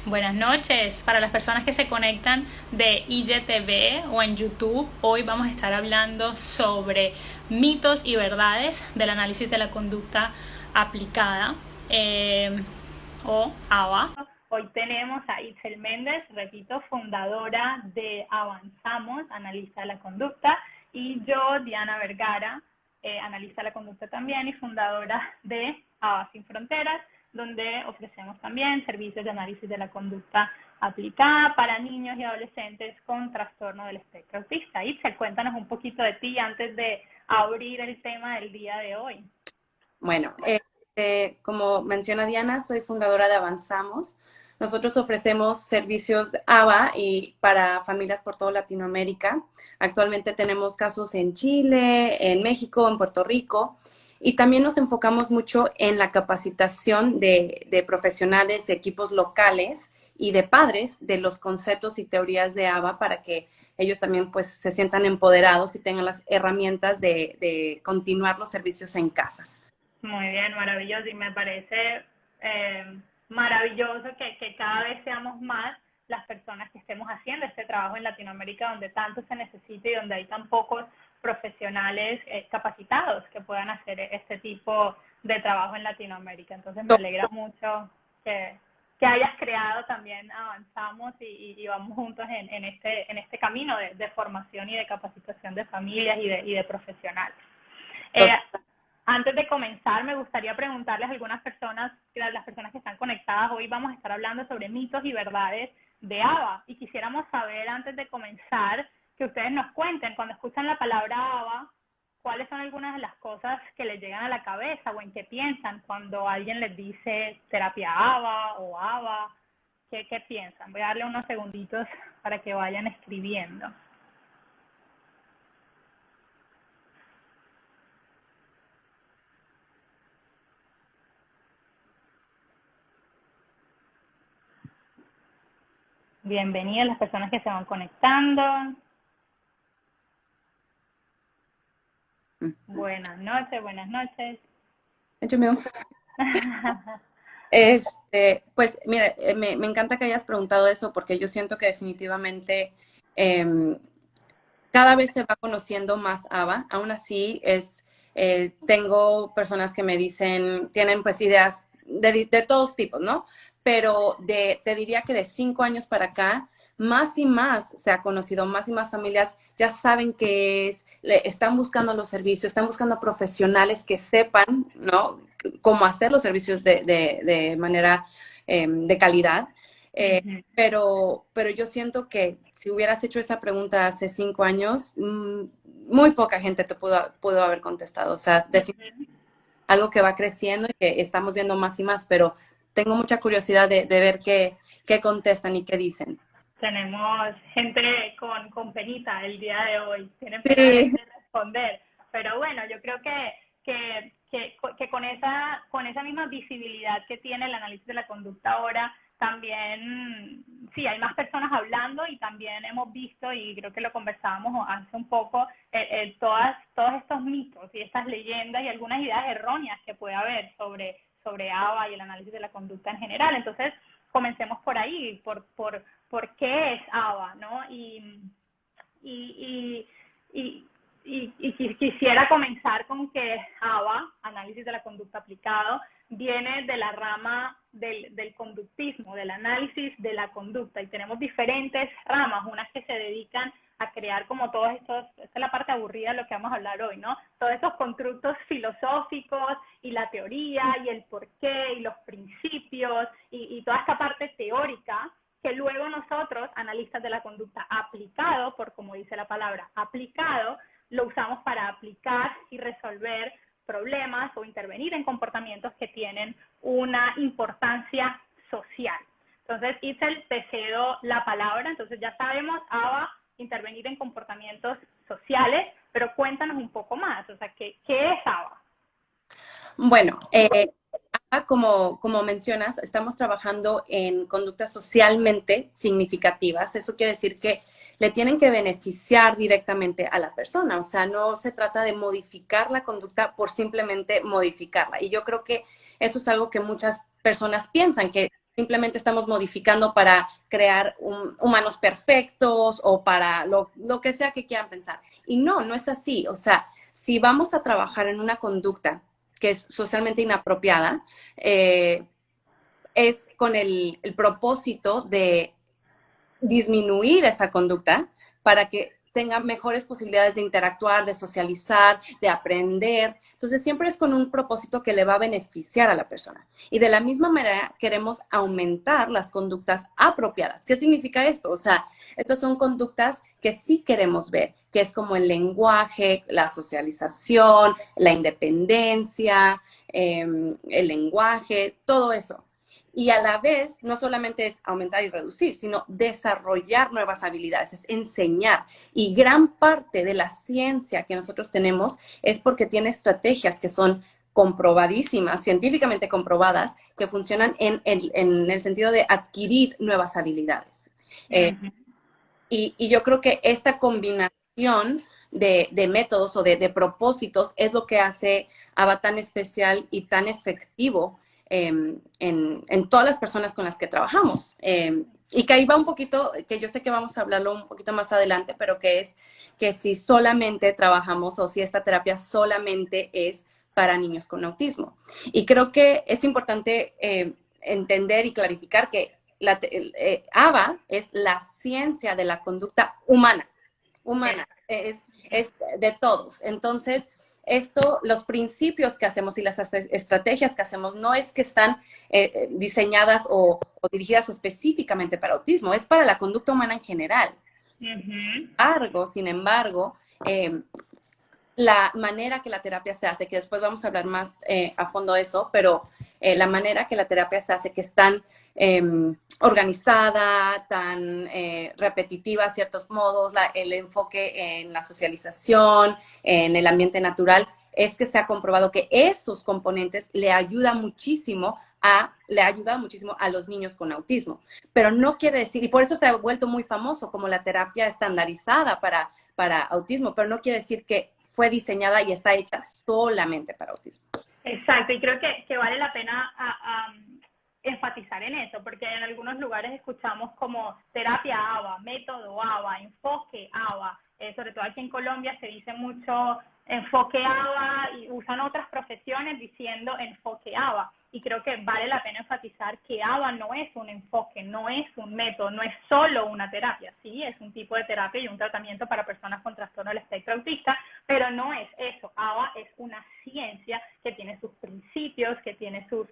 Buenas noches. Para las personas que se conectan de IGTV o en YouTube, hoy vamos a estar hablando sobre mitos y verdades del análisis de la conducta aplicada o ABA. Hoy tenemos a Itzel Méndez, repito, fundadora de Avanzamos, analista de la conducta, y yo, Diana Vergara, analista de la conducta también y fundadora de ABA Sin Fronteras, donde ofrecemos también servicios de análisis de la conducta aplicada para niños y adolescentes con trastorno del espectro autista. Itzel, cuéntanos un poquito de ti antes de abrir el tema del día de hoy. Bueno, como menciona Diana, soy fundadora de Avanzamos. Nosotros ofrecemos servicios de ABA y para familias por toda Latinoamérica. Actualmente tenemos casos en Chile, en México, en Puerto Rico. Y también nos enfocamos mucho en la capacitación de profesionales, de equipos locales y de padres de los conceptos y teorías de ABA para que ellos también pues se sientan empoderados y tengan las herramientas de continuar los servicios en casa. Muy bien, maravilloso. Y me parece maravilloso que cada vez seamos más las personas que estemos haciendo este trabajo en Latinoamérica, donde tanto se necesita y donde hay tan pocos profesionales capacitados que puedan hacer este tipo de trabajo en Latinoamérica. Entonces me alegra mucho que hayas creado también Avanzamos y vamos juntos en este camino de formación y de capacitación de familias y de profesionales. Antes de comenzar, me gustaría preguntarles a algunas personas, las personas que están conectadas, hoy vamos a estar hablando sobre mitos y verdades de ABA. Y quisiéramos saber, antes de comenzar, que ustedes nos cuenten, cuando escuchan la palabra ABA, cuáles son algunas de las cosas que les llegan a la cabeza o en qué piensan cuando alguien les dice terapia ABA o ABA. ¿Qué piensan? Voy a darle unos segunditos para que vayan escribiendo. Bienvenidas las personas que se van conectando. Buenas noches, buenas noches. Pues mira, me encanta que hayas preguntado eso porque yo siento que definitivamente cada vez se va conociendo más ABA. Aún así, tengo personas que me dicen, tienen pues ideas de todos tipos, ¿no? Pero te diría que de 5 años para acá, más y más se ha conocido, más y más familias ya saben qué es, están buscando los servicios, están buscando profesionales que sepan, ¿no? Cómo hacer los servicios de manera de calidad. Pero yo siento que si hubieras hecho esa pregunta hace 5 años, muy poca gente te pudo haber contestado. O sea, definitivamente algo que va creciendo y que estamos viendo más y más, pero tengo mucha curiosidad de ver qué contestan y qué dicen. Tenemos gente con penita el día de hoy, tienen pena de responder, pero bueno, yo creo que con esa misma visibilidad que tiene el análisis de la conducta ahora, también, sí, hay más personas hablando y también hemos visto, y creo que lo conversábamos hace un poco, todos estos mitos y estas leyendas y algunas ideas erróneas que puede haber sobre ABA y el análisis de la conducta en general. Entonces, comencemos por ahí, por qué es ABA, ¿no? Y quisiera comenzar con que ABA, análisis de la conducta aplicado, viene de la rama del conductismo, del análisis de la conducta, y tenemos diferentes ramas, unas que se dedican a crear como todos estos, esta es la parte aburrida de lo que vamos a hablar hoy, ¿no? Todos estos constructos filosóficos y la teoría y el porqué y los principios y toda esta parte teórica que luego nosotros, analistas de la conducta aplicado, por como dice la palabra aplicado, lo usamos para aplicar y resolver problemas o intervenir en comportamientos que tienen una importancia social. Entonces, Itzel, te cedo la palabra. Entonces, ya sabemos, ABA, intervenir en comportamientos sociales, pero cuéntanos un poco más. O sea, ¿qué es ABA? Bueno, como mencionas, estamos trabajando en conductas socialmente significativas. Eso quiere decir que le tienen que beneficiar directamente a la persona. O sea, no se trata de modificar la conducta por simplemente modificarla. Y yo creo que eso es algo que muchas personas piensan, que simplemente estamos modificando para crear humanos perfectos o para lo que sea que quieran pensar. Y no, no es así. O sea, si vamos a trabajar en una conducta que es socialmente inapropiada, es con el propósito de disminuir esa conducta para que tenga mejores posibilidades de interactuar, de socializar, de aprender. Entonces, siempre es con un propósito que le va a beneficiar a la persona. Y de la misma manera, queremos aumentar las conductas apropiadas. ¿Qué significa esto? O sea, estas son conductas que sí queremos ver, que es como el lenguaje, la socialización, la independencia, el lenguaje, todo eso. Y a la vez, no solamente es aumentar y reducir, sino desarrollar nuevas habilidades, es enseñar. Y gran parte de la ciencia que nosotros tenemos es porque tiene estrategias que son comprobadísimas, científicamente comprobadas, que funcionan en el sentido de adquirir nuevas habilidades. Y yo creo que esta combinación de métodos o de propósitos es lo que hace ABA tan especial y tan efectivo en todas las personas con las que trabajamos. Y que ahí va un poquito, que yo sé que vamos a hablarlo un poquito más adelante, pero que es que si solamente trabajamos o si esta terapia solamente es para niños con autismo. Y creo que es importante entender y clarificar que ABA es la ciencia de la conducta humana, es de todos. Entonces, los principios que hacemos y las estrategias que hacemos no es que están diseñadas o dirigidas específicamente para autismo, es para la conducta humana en general. Sin embargo, la manera que la terapia se hace, que después vamos a hablar más a fondo de eso, pero la manera que la terapia se hace, que es tan organizada, tan repetitiva a ciertos modos, el enfoque en la socialización, en el ambiente natural, es que se ha comprobado que esos componentes le ayudan muchísimo a los niños con autismo. Pero no quiere decir, y por eso se ha vuelto muy famoso como la terapia estandarizada para autismo, pero no quiere decir que fue diseñada y está hecha solamente para autismo. Exacto, y creo que vale la pena enfatizar en eso, porque en algunos lugares escuchamos como terapia ABA, método ABA, enfoque ABA, sobre todo aquí en Colombia se dice mucho enfoque ABA y usan otras profesiones diciendo enfoque ABA. Y creo que vale la pena enfatizar que ABA no es un enfoque, no es un método, no es solo una terapia. Sí, es un tipo de terapia y un tratamiento para personas con trastorno del espectro autista, pero no es eso. ABA es una ciencia que tiene sus principios, que tiene su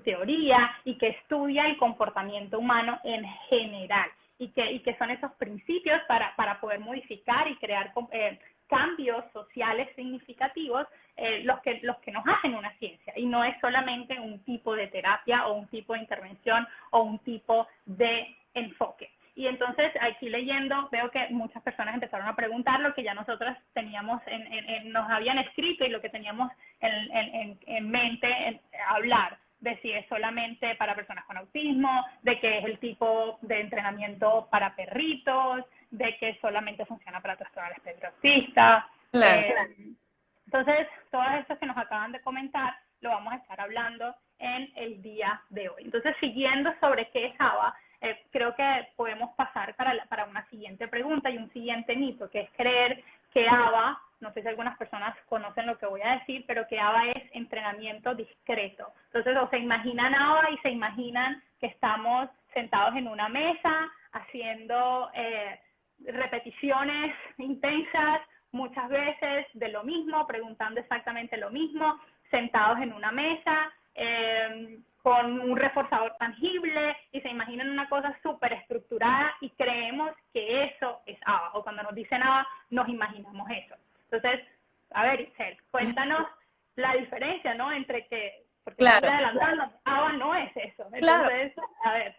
teoría y que estudia el comportamiento humano en general. Y que son esos principios para poder modificar y crear cambios sociales significativos los que nos hacen una ciencia, y no es solamente un tipo de terapia o un tipo de intervención o un tipo de enfoque. Y entonces aquí leyendo veo que muchas personas empezaron a preguntar lo que ya nosotros teníamos nos habían escrito y lo que teníamos en mente hablar, de si es solamente para personas con autismo, de que es el tipo de entrenamiento para perritos, de que solamente funciona para trastorno del espectro autista. Claro. Entonces, todas estas que nos acaban de comentar lo vamos a estar hablando en el día de hoy. Entonces, siguiendo sobre qué es ABA, creo que podemos pasar para una siguiente pregunta y un siguiente mito, que es creer que ABA, no sé si algunas personas conocen lo que voy a decir, pero que ABA es entrenamiento discreto. Entonces, o se imaginan ABA y se imaginan que estamos sentados en una mesa haciendo repeticiones intensas, muchas veces de lo mismo, preguntando exactamente lo mismo, sentados en una mesa, con un reforzador tangible, y se imaginan una cosa súper estructurada y creemos que eso es ABA, o cuando nos dicen ABA nos imaginamos eso. Entonces, a ver, Itzel, cuéntanos la diferencia, ¿no? Entre que, porque claro, adelantando, ABA no es eso. claro. Entonces, a ver.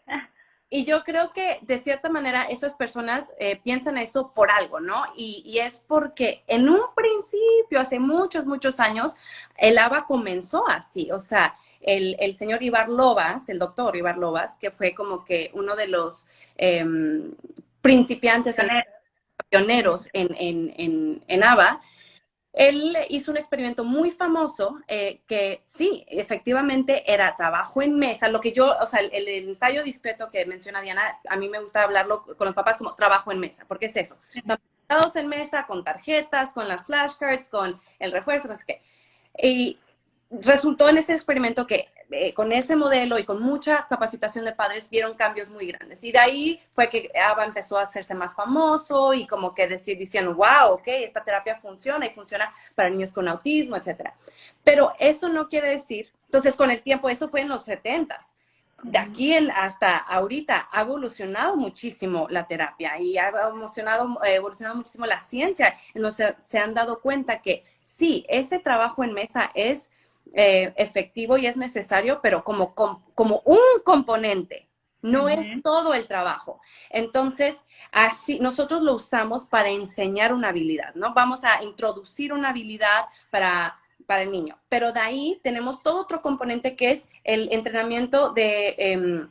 Y yo creo que de cierta manera esas personas piensan eso por algo, ¿no? Y es porque en un principio, hace muchos, muchos años, el ABA comenzó así. O sea, el señor Ibar Lovaas, el doctor Ibar Lovaas, que fue como que uno de los principiantes, pioneros en ABA, él hizo un experimento muy famoso que sí, efectivamente era trabajo en mesa, lo que yo, o sea, el ensayo discreto que menciona Diana, a mí me gusta hablarlo con los papás como trabajo en mesa, porque es eso, estamos sentados en mesa con tarjetas, con las flashcards, con el refuerzo, no sé qué. Y resultó en ese experimento que con ese modelo y con mucha capacitación de padres vieron cambios muy grandes. Y de ahí fue que ABA empezó a hacerse más famoso y como que diciendo, wow, ok, esta terapia funciona y funciona para niños con autismo, etcétera. Pero eso no quiere decir, entonces con el tiempo, eso fue en los 70s. De aquí hasta ahorita ha evolucionado muchísimo la terapia y ha evolucionado muchísimo la ciencia. Entonces se han dado cuenta que sí, ese trabajo en mesa es efectivo y es necesario, pero como un componente, no es todo el trabajo. Entonces, así nosotros lo usamos para enseñar una habilidad, ¿no? Vamos a introducir una habilidad para el niño, pero de ahí tenemos todo otro componente que es el entrenamiento de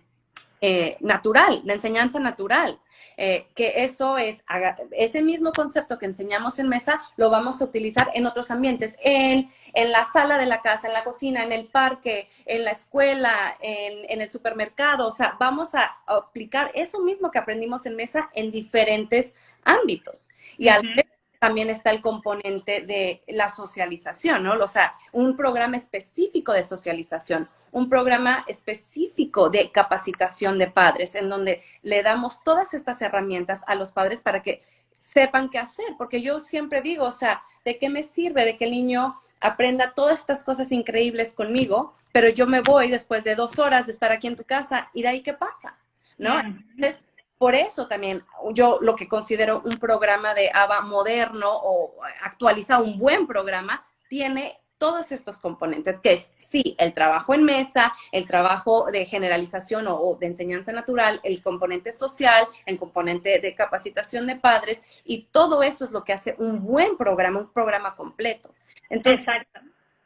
natural, la enseñanza natural. Que eso es, ese mismo concepto que enseñamos en mesa, lo vamos a utilizar en otros ambientes, en la sala de la casa, en la cocina, en el parque, en la escuela, en el supermercado. O sea, vamos a aplicar eso mismo que aprendimos en mesa en diferentes ámbitos. Y al vez también está el componente de la socialización, ¿no? O sea, un programa específico de socialización, un programa específico de capacitación de padres, en donde le damos todas estas herramientas a los padres para que sepan qué hacer, porque yo siempre digo, o sea, ¿de qué me sirve de que el niño aprenda todas estas cosas increíbles conmigo, pero yo me voy después de 2 horas de estar aquí en tu casa y de ahí qué pasa, ¿no? Entonces, por eso también yo lo que considero un programa de ABA moderno o actualiza un buen programa, tiene todos estos componentes, que es, sí, el trabajo en mesa, el trabajo de generalización o de enseñanza natural, el componente social, el componente de capacitación de padres, y todo eso es lo que hace un buen programa, un programa completo. Entonces, exacto.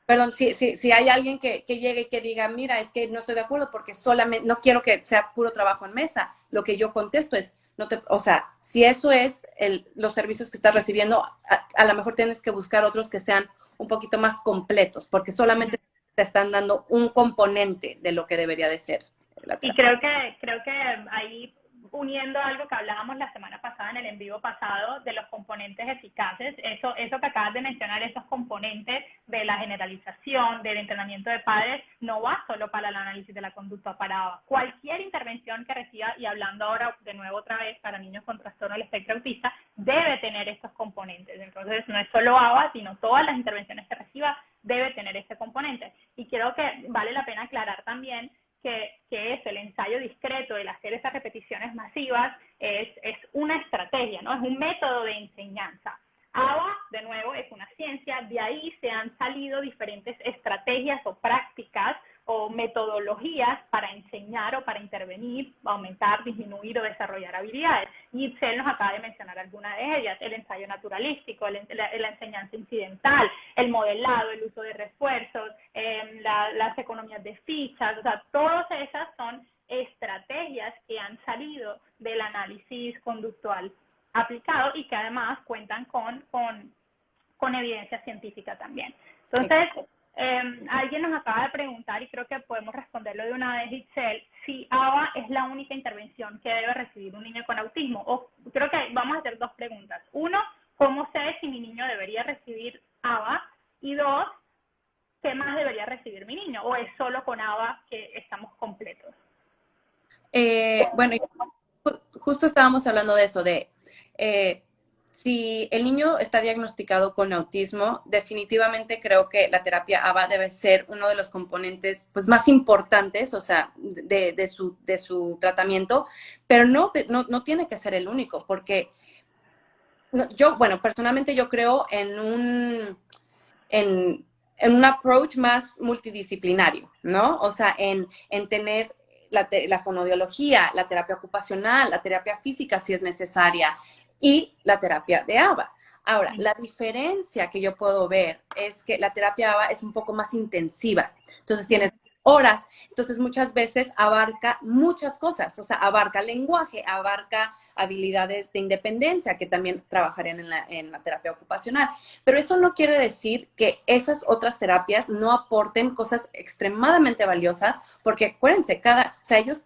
Perdón, si hay alguien que llegue y que diga, mira, es que no estoy de acuerdo porque solamente, no quiero que sea puro trabajo en mesa, lo que yo contesto es, o sea, si eso es los servicios que estás recibiendo, a lo mejor tienes que buscar otros que sean un poquito más completos, porque solamente te están dando un componente de lo que debería de ser la terapia. Y creo que ahí, uniendo algo que hablábamos la semana pasada en el en vivo pasado de los componentes eficaces, eso que acabas de mencionar, esos componentes de la generalización, del entrenamiento de padres, no va solo para el análisis de la conducta, para cualquier intervención que reciba, y hablando ahora de nuevo otra vez para niños con trastorno del espectro autista, debe tener estos componentes. Entonces no es solo ABA, sino todas las intervenciones que reciba debe tener este componente. Y creo que vale la pena aclarar también que es el ensayo discreto, el hacer esas repeticiones masivas, es una estrategia, ¿no? Es un método de enseñanza. ABA, de nuevo, es una ciencia, de ahí se han salido diferentes estrategias o prácticas o metodologías para enseñar o para intervenir, aumentar, disminuir o desarrollar habilidades. Y Itzel nos acaba de mencionar alguna de ellas: el ensayo naturalístico, la enseñanza incidental, el modelado, el uso de refuerzos, las economías de fichas. O sea, todas esas son estrategias que han salido del análisis conductual aplicado y que además cuentan con evidencia científica también. Entonces, alguien nos acaba de preguntar, y creo que podemos responderlo de una vez, Itzel, si ABA es la única intervención que debe recibir un niño con autismo. O creo que vamos a hacer 2 preguntas. 1, ¿cómo sé si mi niño debería recibir ABA? Y 2, ¿qué más debería recibir mi niño? ¿O es solo con ABA que estamos completos? Bueno, justo estábamos hablando de eso, si el niño está diagnosticado con autismo, definitivamente creo que la terapia ABA debe ser uno de los componentes pues, más importantes, o sea, de su tratamiento, pero no tiene que ser el único, porque personalmente yo creo en un approach más multidisciplinario, ¿no? O sea, en tener la fonoaudiología, la terapia ocupacional, la terapia física si es necesaria, y la terapia de ABA. Ahora, la diferencia que yo puedo ver es que la terapia ABA es un poco más intensiva. Entonces, tienes horas. Entonces, muchas veces abarca muchas cosas, o sea, abarca lenguaje, abarca habilidades de independencia, que también trabajarían en la terapia ocupacional. Pero eso no quiere decir que esas otras terapias no aporten cosas extremadamente valiosas, porque acuérdense, o sea, ellos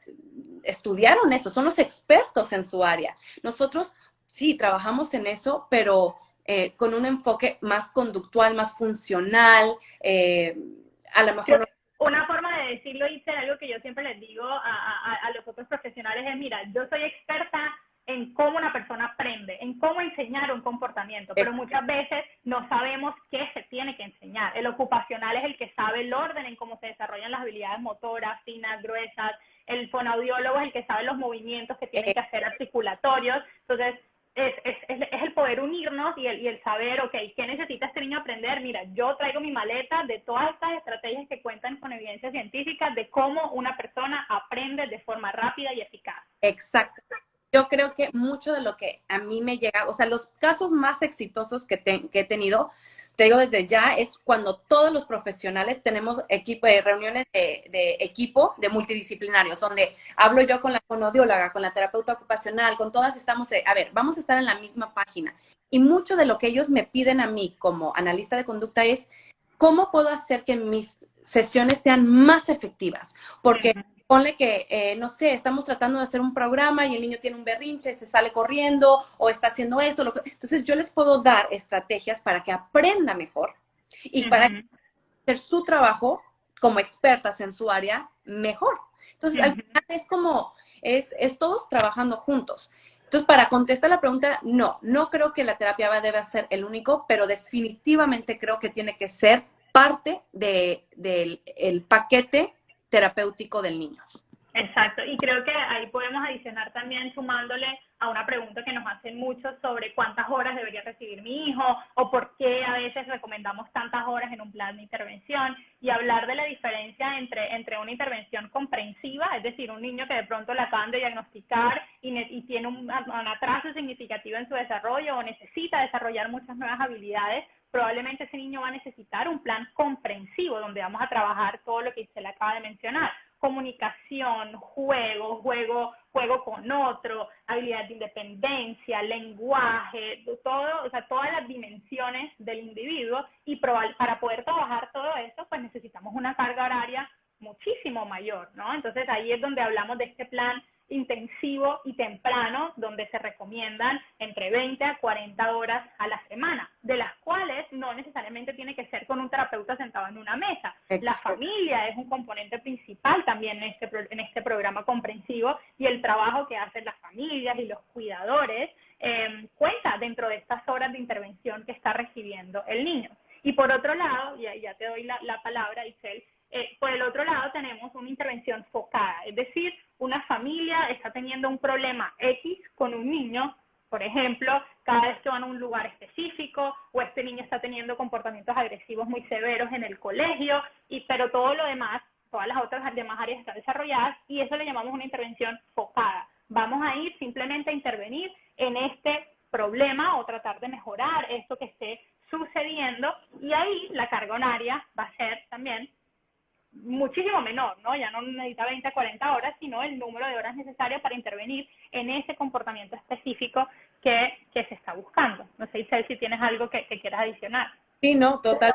estudiaron eso, son los expertos en su área. Nosotros sí trabajamos en eso, pero con un enfoque más conductual, más funcional, a lo mejor no. Una forma de decirlo, y algo que yo siempre les digo a los otros profesionales es, mira, yo soy experta en cómo una persona aprende, en cómo enseñar un comportamiento, pero muchas veces no sabemos qué se tiene que enseñar. El ocupacional es el que sabe el orden en cómo se desarrollan las habilidades motoras, finas, gruesas. El fonoaudiólogo es el que sabe los movimientos que tienen que hacer articulatorios. Entonces, es el poder unirnos y el saber, ok, ¿qué necesita este niño aprender? Mira, yo traigo mi maleta de todas estas estrategias que cuentan con evidencia científica de cómo una persona aprende de forma rápida y eficaz. Exacto. Yo creo que mucho de lo que a mí me llega, o sea, los casos más exitosos que he tenido, te digo desde ya, es cuando todos los profesionales tenemos reuniones de equipo, de multidisciplinarios, donde hablo yo con la fonoaudióloga, con la terapeuta ocupacional, con todas estamos, a ver, vamos a estar en la misma página. Y mucho de lo que ellos me piden a mí como analista de conducta es, ¿cómo puedo hacer que mis sesiones sean más efectivas? Porque ponle que, no sé, estamos tratando de hacer un programa y el niño tiene un berrinche, se sale corriendo o está haciendo esto. Entonces, yo les puedo dar estrategias para que aprenda mejor y para hacer su trabajo como expertas en su área mejor. Entonces, al final es como, es todos trabajando juntos. Entonces, para contestar la pregunta, no creo que la terapia debe ser el único, pero definitivamente creo que tiene que ser parte del paquete terapéutico del niño. Exacto, y creo que ahí podemos adicionar también sumándole a una pregunta que nos hacen mucho sobre cuántas horas debería recibir mi hijo o por qué a veces recomendamos tantas horas en un plan de intervención, y hablar de la diferencia entre una intervención comprensiva, es decir, un niño que de pronto le acaban de diagnosticar y tiene un atraso significativo en su desarrollo o necesita desarrollar muchas nuevas habilidades. Probablemente ese niño va a necesitar un plan comprensivo donde vamos a trabajar todo lo que se le acaba de mencionar: comunicación, juego con otro, habilidad de independencia, lenguaje, todo, o sea, todas las dimensiones del individuo, y para poder trabajar todo esto, pues necesitamos una carga horaria muchísimo mayor, ¿no? Entonces ahí es donde hablamos de este plan intensivo y temprano, donde se recomiendan entre 20 a 40 horas a la semana, de las cuales no necesariamente tiene que ser con un terapeuta sentado en una mesa. Exacto. La familia es un componente principal también en este programa comprensivo, y el trabajo que hacen las familias y los cuidadores cuenta dentro de estas horas de intervención que está recibiendo el niño. Y por otro lado, ya te doy la palabra, Isel, por el otro lado tenemos una intervención focada, es decir, una familia está teniendo un problema X con un niño, por ejemplo, cada vez que van a un lugar específico, o este niño está teniendo comportamientos agresivos muy severos en el colegio, pero todo lo demás, todas las otras demás áreas están desarrolladas, y eso le llamamos una intervención focada. Vamos a ir simplemente a intervenir en este problema o tratar de mejorar esto que esté sucediendo, y ahí la carga horaria va a ser también muchísimo menor, ¿no? Ya no necesita 20 a 40 horas, sino el número de horas necesarias para intervenir en ese comportamiento específico que se está buscando. No sé, Isel, si tienes algo que quieras adicionar. Sí, no, total.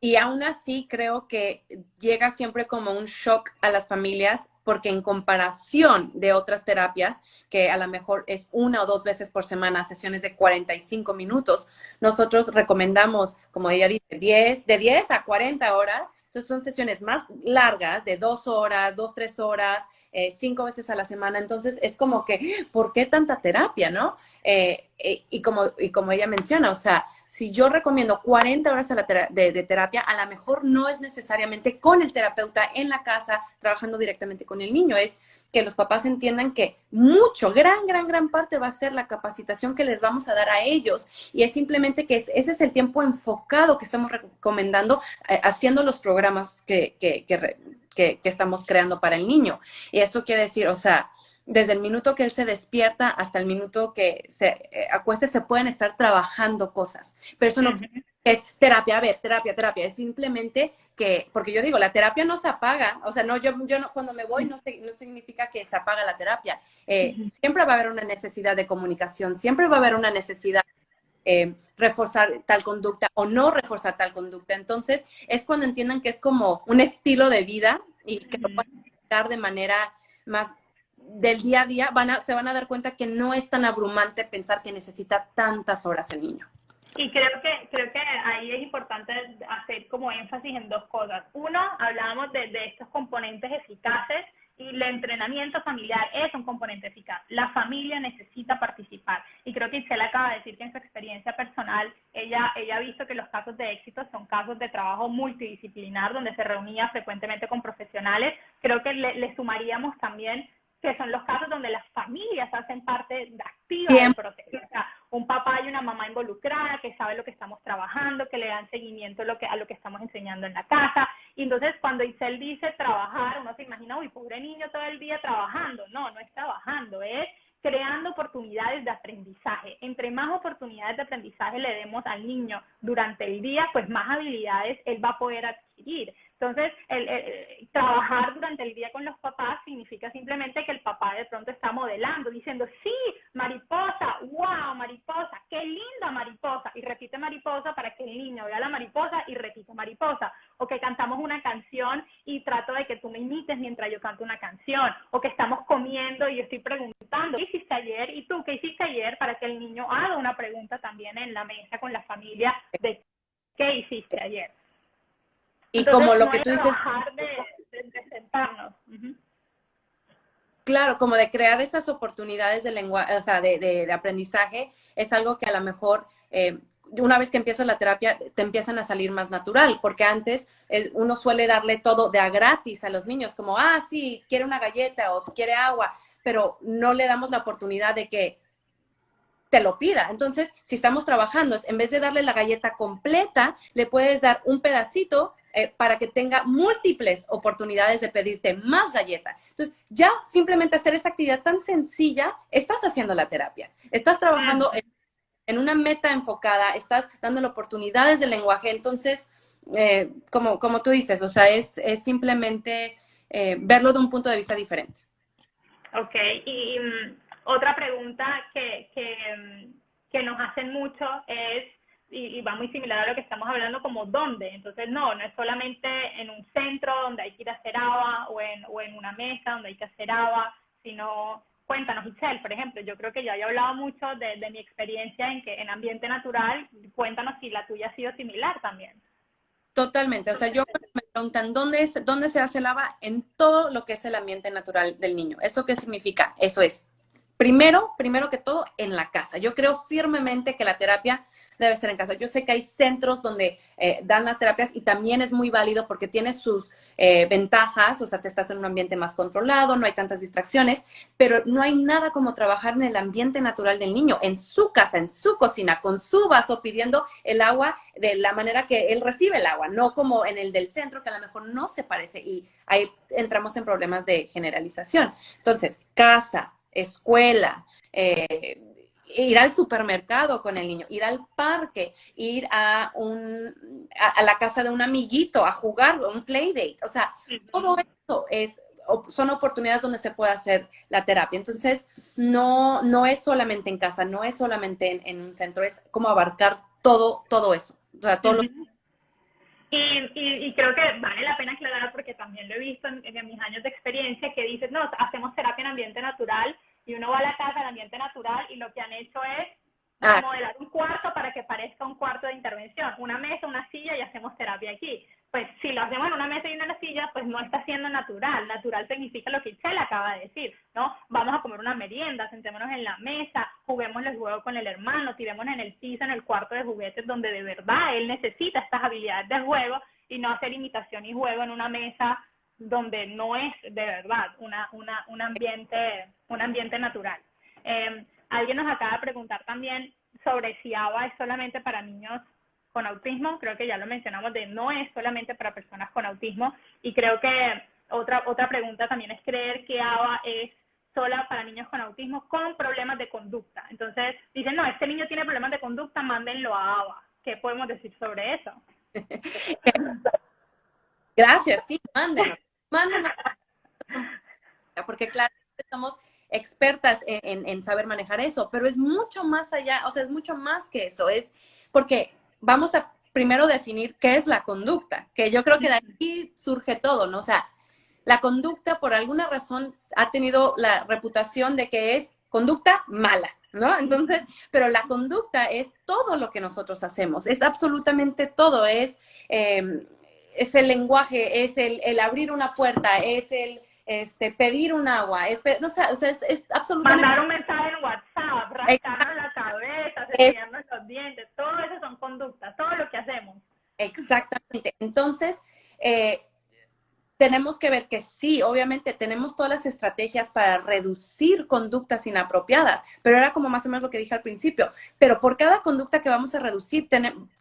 Y aún así creo que llega siempre como un shock a las familias, porque en comparación de otras terapias, que a lo mejor es 1 o 2 veces por semana, sesiones de 45 minutos, nosotros recomendamos, como ella dice, de 10 a 40 horas. Entonces son sesiones más largas, de 2 horas, 2, 3 horas, 5 veces a la semana. Entonces es como que, ¿por qué tanta terapia, no? Y como ella menciona, o sea, si yo recomiendo 40 horas de terapia, a lo mejor no es necesariamente con el terapeuta en la casa, trabajando directamente con el niño. Es que los papás entiendan que gran parte va a ser la capacitación que les vamos a dar a ellos. Y es simplemente que ese es el tiempo enfocado que estamos recomendando, haciendo los programas que estamos creando para el niño. Y eso quiere decir, o sea, desde el minuto que él se despierta hasta el minuto que se acueste, se pueden estar trabajando cosas. Pero eso no quiere decir es terapia, a ver, terapia. Es simplemente que, porque yo digo, la terapia no se apaga. O sea, no, yo no, cuando me voy no significa que se apaga la terapia. Siempre va a haber una necesidad de comunicación, siempre va a haber una necesidad reforzar tal conducta o no reforzar tal conducta. Entonces, es cuando entiendan que es como un estilo de vida y que lo pueden aplicar de manera más del día a día, se van a dar cuenta que no es tan abrumante pensar que necesita tantas horas el niño. Y creo que ahí es importante hacer como énfasis en dos cosas. Uno, hablábamos de estos componentes eficaces y el entrenamiento familiar es un componente eficaz. La familia necesita participar. Y creo que Itzel acaba de decir que en su experiencia personal, ella ha visto que los casos de éxito son casos de trabajo multidisciplinar, donde se reunía frecuentemente con profesionales. Creo que le sumaríamos también que son los casos donde las familias hacen parte activa del proceso. O sea, un papá y una mamá involucrada que sabe lo que estamos trabajando, que le dan seguimiento a lo que estamos enseñando en la casa. Y entonces cuando Itzel dice trabajar, uno se imagina, uy, pobre niño todo el día trabajando. No, no es trabajando, es creando oportunidades de aprendizaje. Entre más oportunidades de aprendizaje le demos al niño durante el día, pues más habilidades él va a poder adquirir. Entonces, trabajar durante el día con los papás significa simplemente que el papá de pronto está modelando, diciendo, sí, mariposa, wow, mariposa, qué linda mariposa, y repite mariposa para que el niño vea la mariposa y repite mariposa, o que cantamos una canción y trato de que tú me imites mientras yo canto una canción, o que estamos comiendo y yo estoy preguntando, ¿qué hiciste ayer? ¿Y tú qué hiciste ayer? Para que el niño haga una pregunta también en la mesa con la familia de qué hiciste ayer. Y entonces, como lo no que tú dices, de sentarnos. claro, como de crear esas oportunidades de lenguaje, o sea, de aprendizaje, es algo que a lo mejor una vez que empiezas la terapia te empiezan a salir más natural, porque antes uno suele darle todo de a gratis a los niños, como, sí, quiere una galleta o quiere agua, pero no le damos la oportunidad de que te lo pida. Entonces, si estamos trabajando, en vez de darle la galleta completa, le puedes dar un pedacito para que tenga múltiples oportunidades de pedirte más galleta. Entonces, ya simplemente hacer esa actividad tan sencilla, estás haciendo la terapia. Estás trabajando en una meta enfocada, estás dándole oportunidades de lenguaje. Entonces, como tú dices, o sea, es simplemente verlo de un punto de vista diferente. Ok, y otra pregunta que nos hacen mucho es, y va muy similar a lo que estamos hablando, como dónde. Entonces, no es solamente en un centro donde hay que ir a hacer ABA o en una mesa donde hay que hacer ABA, sino, cuéntanos, Itzel, por ejemplo, yo creo que ya he hablado mucho de mi experiencia en ambiente natural, cuéntanos si la tuya ha sido similar también. Totalmente, o sea, yo me preguntan dónde se hace el ABA en todo lo que es el ambiente natural del niño. ¿Eso qué significa? Eso es, primero que todo, en la casa. Yo creo firmemente que la terapia debe ser en casa. Yo sé que hay centros donde dan las terapias y también es muy válido porque tiene sus ventajas, o sea, te estás en un ambiente más controlado, no hay tantas distracciones, pero no hay nada como trabajar en el ambiente natural del niño, en su casa, en su cocina, con su vaso, pidiendo el agua de la manera que él recibe el agua, no como en el del centro, que a lo mejor no se parece, y ahí entramos en problemas de generalización. Entonces, casa, escuela, ir al supermercado con el niño, ir al parque, ir a la casa de un amiguito a jugar, un playdate. O sea, todo eso son oportunidades donde se puede hacer la terapia. Entonces, no es solamente en casa, no es solamente en un centro, es como abarcar todo eso. O sea, todo Y creo que vale la pena aclarar, porque también lo he visto en mis años de experiencia, que dicen, no, hacemos terapia en ambiente natural, y uno va a la casa del ambiente natural y lo que han hecho es remodelar un cuarto para que parezca un cuarto de intervención, una mesa, una silla, y hacemos terapia aquí. Pues si lo hacemos en una mesa y una silla, pues no está siendo natural. Natural significa lo que Itzel acaba de decir, ¿no? Vamos a comer una merienda, sentémonos en la mesa, juguemos el juego con el hermano, tiremos en el piso, en el cuarto de juguetes, donde de verdad él necesita estas habilidades de juego, y no hacer imitación y juego en una mesa donde no es de verdad un ambiente natural. Alguien nos acaba de preguntar también sobre si ABA es solamente para niños con autismo. Creo que ya lo mencionamos, no es solamente para personas con autismo, y creo que otra pregunta también es creer que ABA es sola para niños con autismo con problemas de conducta. Entonces dicen, no, este niño tiene problemas de conducta, mándenlo a ABA. ¿qué podemos decir sobre eso? Gracias, sí, mándenos, porque claro, estamos expertas en saber manejar eso, pero es mucho más allá, o sea, es mucho más que eso, es porque vamos a primero definir qué es la conducta, que yo creo que de aquí surge todo, ¿no? O sea, la conducta por alguna razón ha tenido la reputación de que es conducta mala, ¿no? Entonces, pero la conducta es todo lo que nosotros hacemos, es absolutamente todo, es el lenguaje, es el abrir una puerta, es el pedir un agua, no sé, o sea, es absolutamente... Mandar un mensaje en WhatsApp, rascarnos la cabeza, cepillarnos los dientes, todo eso son conductas, todo lo que hacemos. Exactamente. Entonces, tenemos que ver que sí, obviamente tenemos todas las estrategias para reducir conductas inapropiadas, pero era como más o menos lo que dije al principio, pero por cada conducta que vamos a reducir,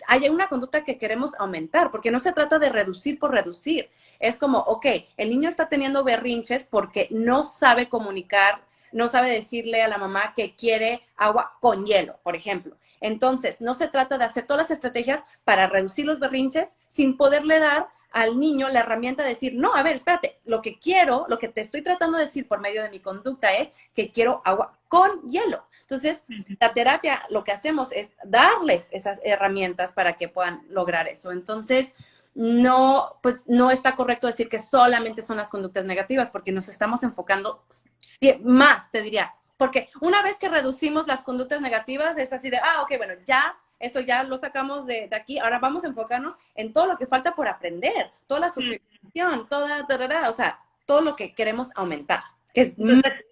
hay una conducta que queremos aumentar, porque no se trata de reducir por reducir, es como, ok, el niño está teniendo berrinches porque no sabe comunicar, no sabe decirle a la mamá que quiere agua con hielo, por ejemplo. Entonces, no se trata de hacer todas las estrategias para reducir los berrinches sin poderle dar al niño la herramienta de decir, no, a ver, espérate, lo que quiero, lo que te estoy tratando de decir por medio de mi conducta es que quiero agua con hielo. Entonces, la terapia, lo que hacemos es darles esas herramientas para que puedan lograr eso. Entonces, no, pues no está correcto decir que solamente son las conductas negativas, porque nos estamos enfocando más, te diría. Porque una vez que reducimos las conductas negativas, es así de, ok, bueno, ya eso ya lo sacamos de aquí, ahora vamos a enfocarnos en todo lo que falta por aprender, toda la socialización, o sea, todo lo que queremos aumentar. Que es... Entonces,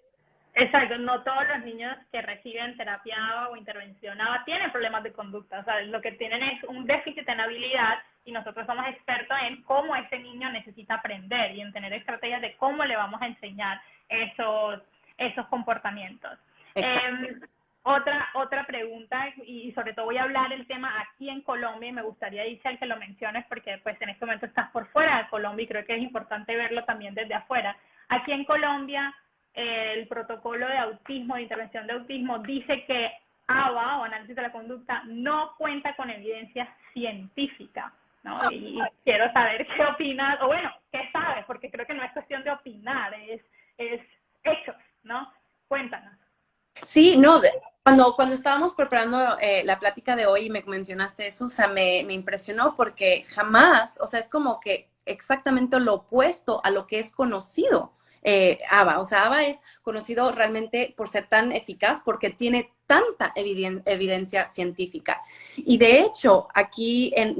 exacto, no todos los niños que reciben terapia ABA o intervención ABA tienen problemas de conducta, o sea, lo que tienen es un déficit en habilidad y nosotros somos expertos en cómo ese niño necesita aprender y en tener estrategias de cómo le vamos a enseñar esos comportamientos. Otra pregunta, y sobre todo voy a hablar el tema aquí en Colombia, y me gustaría, Isabel, que lo menciones, porque pues en este momento estás por fuera de Colombia y creo que es importante verlo también desde afuera. Aquí en Colombia, el protocolo de autismo, de intervención de autismo, dice que ABA, o análisis de la conducta, no cuenta con evidencia científica, ¿no? Y quiero saber qué opinas, o bueno, qué sabes, porque creo que no es cuestión de opinar, es hechos, ¿no? Cuéntanos. Sí, no, cuando estábamos preparando la plática de hoy y me mencionaste eso, o sea, me impresionó porque jamás, o sea, es como que exactamente lo opuesto a lo que es conocido ABA. O sea, ABA es conocido realmente por ser tan eficaz porque tiene tanta evidencia científica. Y de hecho,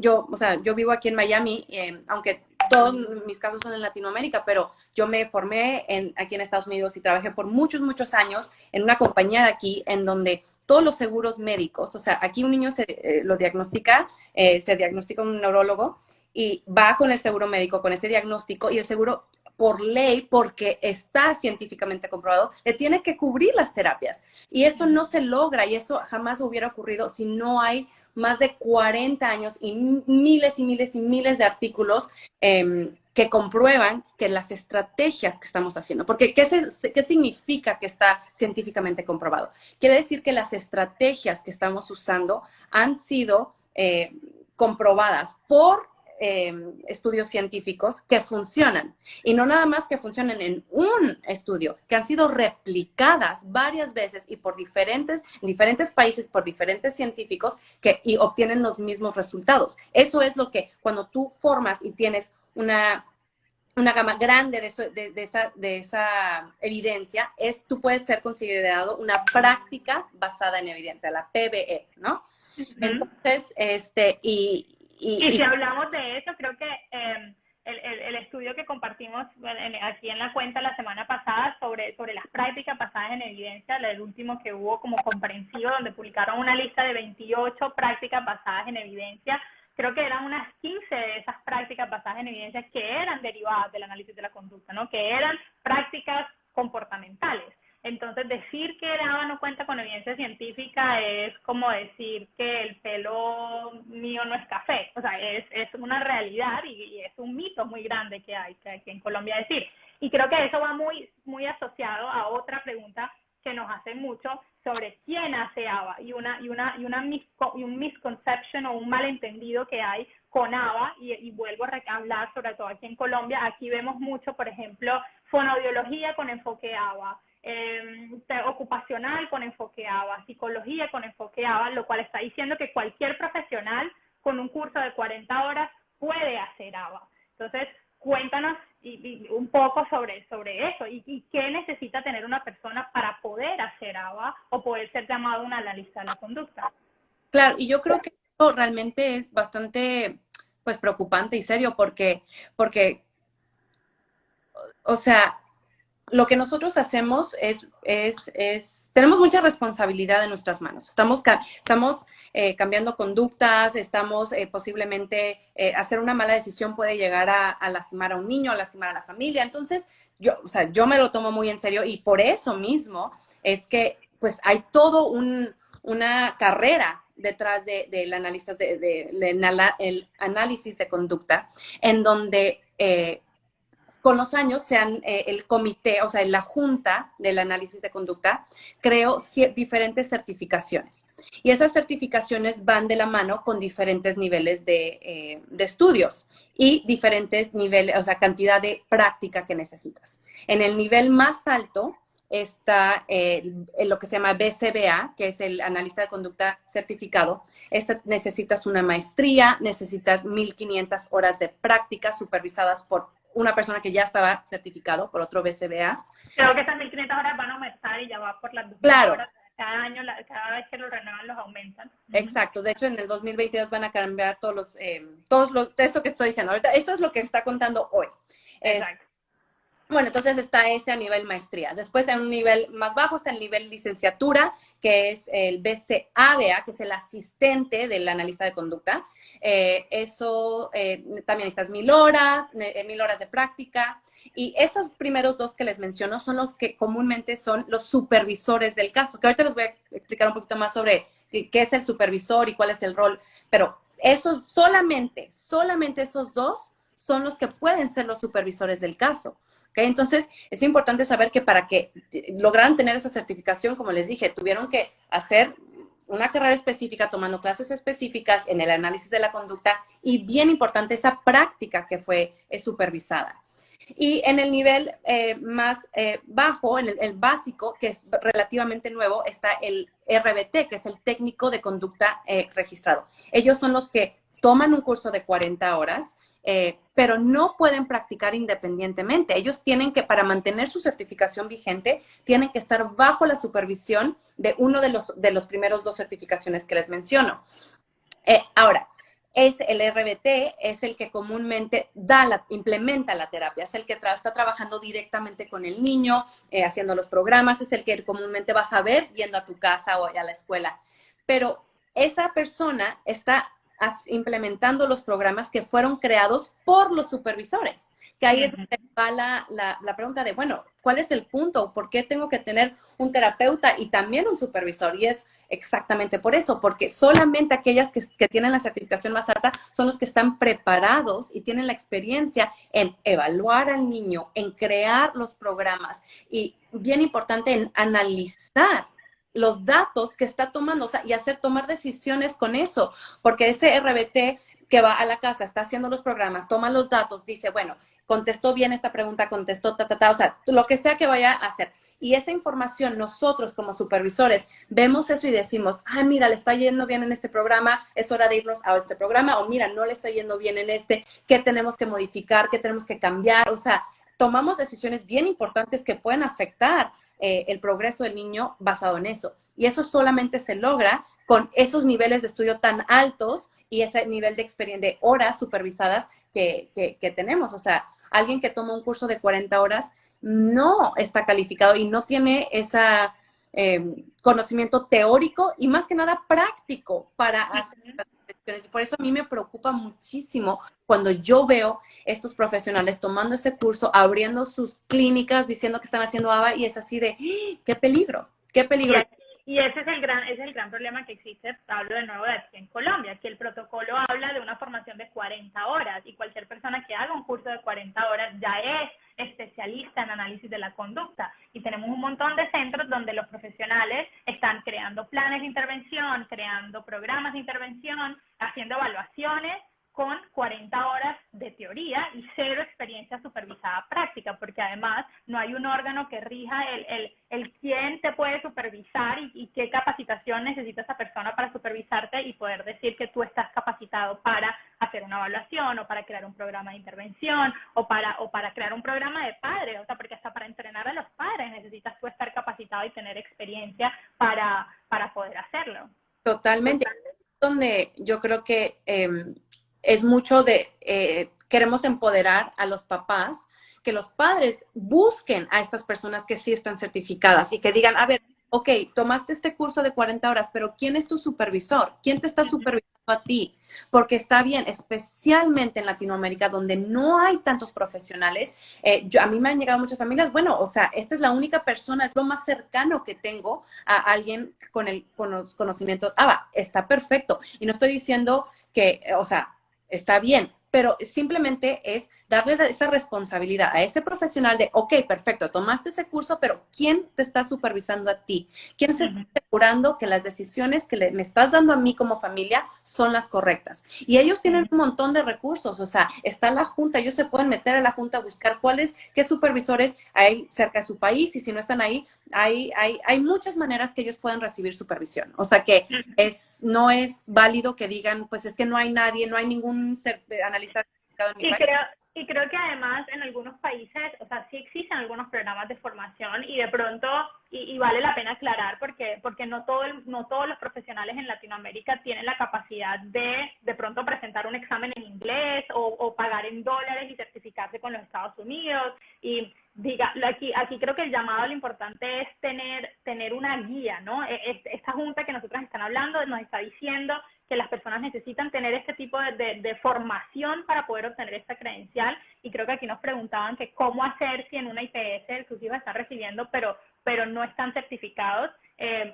yo vivo aquí en Miami, aunque todos mis casos son en Latinoamérica, pero yo me formé aquí en Estados Unidos y trabajé por muchos, muchos años en una compañía de aquí en donde todos los seguros médicos, o sea, aquí un niño se diagnostica un neurólogo y va con el seguro médico, con ese diagnóstico, y el seguro por ley, porque está científicamente comprobado, le tiene que cubrir las terapias. Y eso no se logra y eso jamás hubiera ocurrido si no hay más de 40 años y miles y miles y miles de artículos que comprueban que las estrategias que estamos haciendo, porque ¿qué significa que está científicamente comprobado? Quiere decir que las estrategias que estamos usando han sido comprobadas por estudios científicos que funcionan. Y no nada más que funcionen en un estudio, que han sido replicadas varias veces y en diferentes países, por diferentes científicos y obtienen los mismos resultados. Eso es lo que cuando tú formas y tienes una gama grande de esa evidencia, tú puedes ser considerado una práctica basada en evidencia, la PBE, ¿no? Entonces, y si hablamos de eso, creo que el estudio que compartimos aquí en la cuenta la semana pasada sobre las prácticas basadas en evidencia, el último que hubo como comprensivo, donde publicaron una lista de 28 prácticas basadas en evidencia, creo que eran unas 15 de esas prácticas basadas en evidencia que eran derivadas del análisis de la conducta, ¿no? Que eran prácticas comportamentales. Entonces, decir que el ABA no cuenta con evidencia científica es como decir que el pelo mío no es café. O sea, es una realidad y es un mito muy grande que hay aquí en Colombia decir. Y creo que eso va muy, muy asociado a otra pregunta que nos hacen mucho sobre quién hace ABA y un misconception o un malentendido que hay con ABA, y vuelvo a hablar sobre todo aquí en Colombia. Aquí vemos mucho, por ejemplo, fonoaudiología con enfoque ABA, ocupacional con enfoque ABA, psicología con enfoque ABA, lo cual está diciendo que cualquier profesional con un curso de 40 horas puede hacer ABA. Entonces, cuéntanos y un poco sobre eso y qué necesita tener una persona para poder hacer ABA o poder ser llamado un analista de la conducta. Claro, y yo creo que esto realmente es bastante, pues, preocupante y serio porque, o sea, lo que nosotros hacemos tenemos mucha responsabilidad en nuestras manos. Estamos cambiando conductas, estamos posiblemente hacer una mala decisión puede llegar a lastimar a un niño, a lastimar a la familia. Entonces, yo me lo tomo muy en serio y por eso mismo es que pues hay todo una carrera detrás del el análisis de conducta, en donde con los años el comité, o sea, la junta del análisis de conducta, creó diferentes certificaciones. Y esas certificaciones van de la mano con diferentes niveles de estudios y diferentes niveles, o sea, cantidad de práctica que necesitas. En el nivel más alto está lo que se llama BCBA, que es el analista de conducta certificado. Necesitas una maestría, necesitas 1,500 horas de práctica supervisadas por una persona que ya estaba certificado por otro BCBA. Creo que esas 1,500 horas van a aumentar y ya va por las 2,000 claro. horas. Cada año, cada vez que lo renuevan, los aumentan. Exacto. De hecho, en el 2022 van a cambiar esto que estoy diciendo ahorita. Esto es lo que está contando hoy. Exacto. Bueno, entonces está ese a nivel maestría. Después, en un nivel más bajo, está el nivel licenciatura, que es el BCABA, que es el asistente del analista de conducta. También necesitas 1,000 horas, 1,000 horas de práctica. Y esos primeros dos que les menciono son los que comúnmente son los supervisores del caso, que ahorita les voy a explicar un poquito más sobre qué es el supervisor y cuál es el rol. Pero esos solamente esos dos son los que pueden ser los supervisores del caso. ¿Okay? Entonces, es importante saber que para que lograran tener esa certificación, como les dije, tuvieron que hacer una carrera específica, tomando clases específicas en el análisis de la conducta y, bien importante, esa práctica que fue supervisada. Y en el nivel más bajo, en el básico, que es relativamente nuevo, está el RBT, que es el técnico de conducta registrado. Ellos son los que toman un curso de 40 horas, pero no pueden practicar independientemente. Ellos tienen que, para mantener su certificación vigente, tienen que estar bajo la supervisión de uno de los primeros dos certificaciones que les menciono. Ahora, el RBT es el que comúnmente implementa la terapia, es el que está trabajando directamente con el niño, haciendo los programas, es el que comúnmente vas a ver yendo a tu casa o a la escuela. Pero esa persona está implementando los programas que fueron creados por los supervisores. Que ahí es donde va la pregunta de, bueno, ¿cuál es el punto? ¿Por qué tengo que tener un terapeuta y también un supervisor? Y es exactamente por eso, porque solamente aquellas que tienen la certificación más alta son los que están preparados y tienen la experiencia en evaluar al niño, en crear los programas y, bien importante, en analizar los datos que está tomando, o sea, y tomar decisiones con eso, porque ese RBT que va a la casa, está haciendo los programas, toma los datos, dice, bueno, contestó bien esta pregunta, contestó, o sea, lo que sea que vaya a hacer. Y esa información, nosotros como supervisores, vemos eso y decimos, mira, le está yendo bien en este programa, es hora de irnos a este programa, o mira, no le está yendo bien en este, ¿qué tenemos que modificar? ¿Qué tenemos que cambiar? O sea, tomamos decisiones bien importantes que pueden afectar el progreso del niño basado en eso. Y eso solamente se logra con esos niveles de estudio tan altos y ese nivel de experiencia, de horas supervisadas que tenemos. O sea, alguien que toma un curso de 40 horas no está calificado y no tiene ese conocimiento teórico y más que nada práctico para hacer estas decisiones. Y por eso a mí me preocupa muchísimo cuando yo veo estos profesionales tomando ese curso, abriendo sus clínicas, diciendo que están haciendo ABA y es así de, ¡qué peligro! ¡Qué peligro! Y ese es el gran problema que existe, hablo de nuevo de aquí en Colombia, que el protocolo habla de una formación de 40 horas y cualquier persona que haga un curso de 40 horas ya es especialista en análisis de la conducta. Y tenemos un montón de centros donde los profesionales están creando planes de intervención, creando programas de intervención, haciendo evaluaciones con 40 horas de teoría y 0 experiencia supervisada práctica, porque además no hay un órgano que rija el quién te puede supervisar y qué capacitación necesita esa persona para supervisarte y poder decir que tú estás capacitado para hacer una evaluación o para crear un programa de intervención o para crear un programa de padres, o sea, porque hasta para entrenar a los padres necesitas tú estar capacitado y tener experiencia para poder hacerlo. Totalmente. Donde yo creo que es mucho de, queremos empoderar a los papás, que los padres busquen a estas personas que sí están certificadas y que digan, a ver, ok, tomaste este curso de 40 horas, pero ¿quién es tu supervisor? ¿Quién te está supervisando a ti? Porque está bien, especialmente en Latinoamérica, donde no hay tantos profesionales. A mí me han llegado muchas familias, bueno, o sea, esta es la única persona, es lo más cercano que tengo a alguien con los conocimientos. Está perfecto. Y no estoy diciendo que, o sea, está bien, pero simplemente es darle esa responsabilidad a ese profesional de, ok, perfecto, tomaste ese curso, pero ¿quién te está supervisando a ti? ¿Quién se está asegurando que las decisiones que me estás dando a mí como familia son las correctas? Y ellos tienen un montón de recursos, o sea, está la junta, ellos se pueden meter a la junta a buscar qué supervisores hay cerca de su país, y si no están ahí, hay muchas maneras que ellos pueden recibir supervisión. O sea que no es válido que digan, pues es que no hay nadie, no hay ningún analista certificado en mi país. Y creo que además en algunos países, o sea, sí existen algunos programas de formación y de pronto, y vale la pena aclarar porque no todos los profesionales en Latinoamérica tienen la capacidad de pronto presentar un examen en inglés o pagar en dólares y certificarse con los Estados Unidos. Y aquí creo que el llamado a lo importante es tener una guía, ¿no? Esta junta que nosotros están hablando nos está diciendo que las personas necesitan tener este tipo de formación para poder obtener esta credencial, y creo que aquí nos preguntaban que cómo hacer si en una IPS sus hijos están recibiendo, pero no están certificados.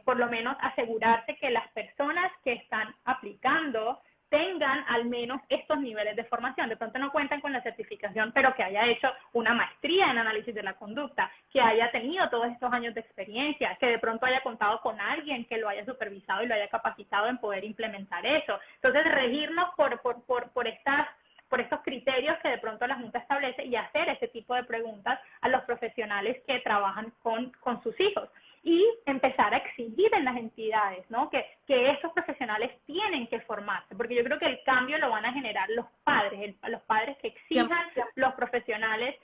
Por lo menos asegurarse que las personas que están aplicando tengan al menos estos niveles de formación. De pronto no cuentan con la certificación, pero que haya hecho una maestría en análisis de la conducta, que haya tenido todos estos años de experiencia, que de pronto haya contado con alguien que lo haya supervisado y lo haya capacitado en poder implementar eso. Entonces, regirnos por estos criterios que de pronto la Junta establece y hacer ese tipo de preguntas a los profesionales que trabajan con sus hijos. Y empezar a exigir en las entidades, ¿no? Que estos profesionales tienen que formarse, porque yo creo que el cambio lo van a generar los padres que exijan los profesionales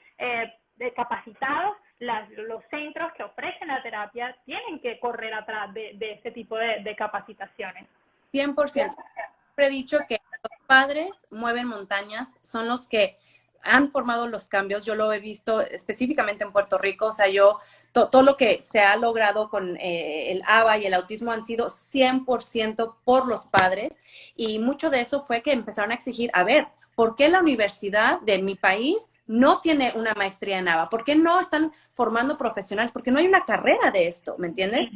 capacitados. Los centros que ofrecen la terapia tienen que correr atrás de ese tipo de capacitaciones. 100%. Siempre he dicho que los padres mueven montañas, son los que han formado los cambios. Yo lo he visto específicamente en Puerto Rico. O sea, todo lo que se ha logrado con el ABA y el autismo han sido 100% por los padres, y mucho de eso fue que empezaron a exigir, a ver, ¿por qué la universidad de mi país no tiene una maestría en ABA? ¿Por qué no están formando profesionales? Porque no hay una carrera de esto, ¿me entiendes?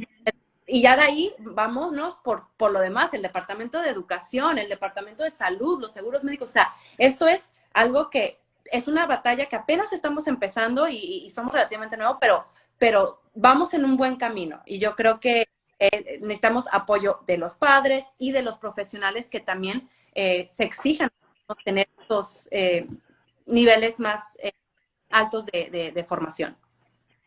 Y ya de ahí vámonos por lo demás, el departamento de educación, el departamento de salud, los seguros médicos. O sea, esto es algo que es una batalla que apenas estamos empezando y somos relativamente nuevos, pero vamos en un buen camino. Y yo creo que necesitamos apoyo de los padres y de los profesionales que también se exijan tener estos niveles más altos de formación.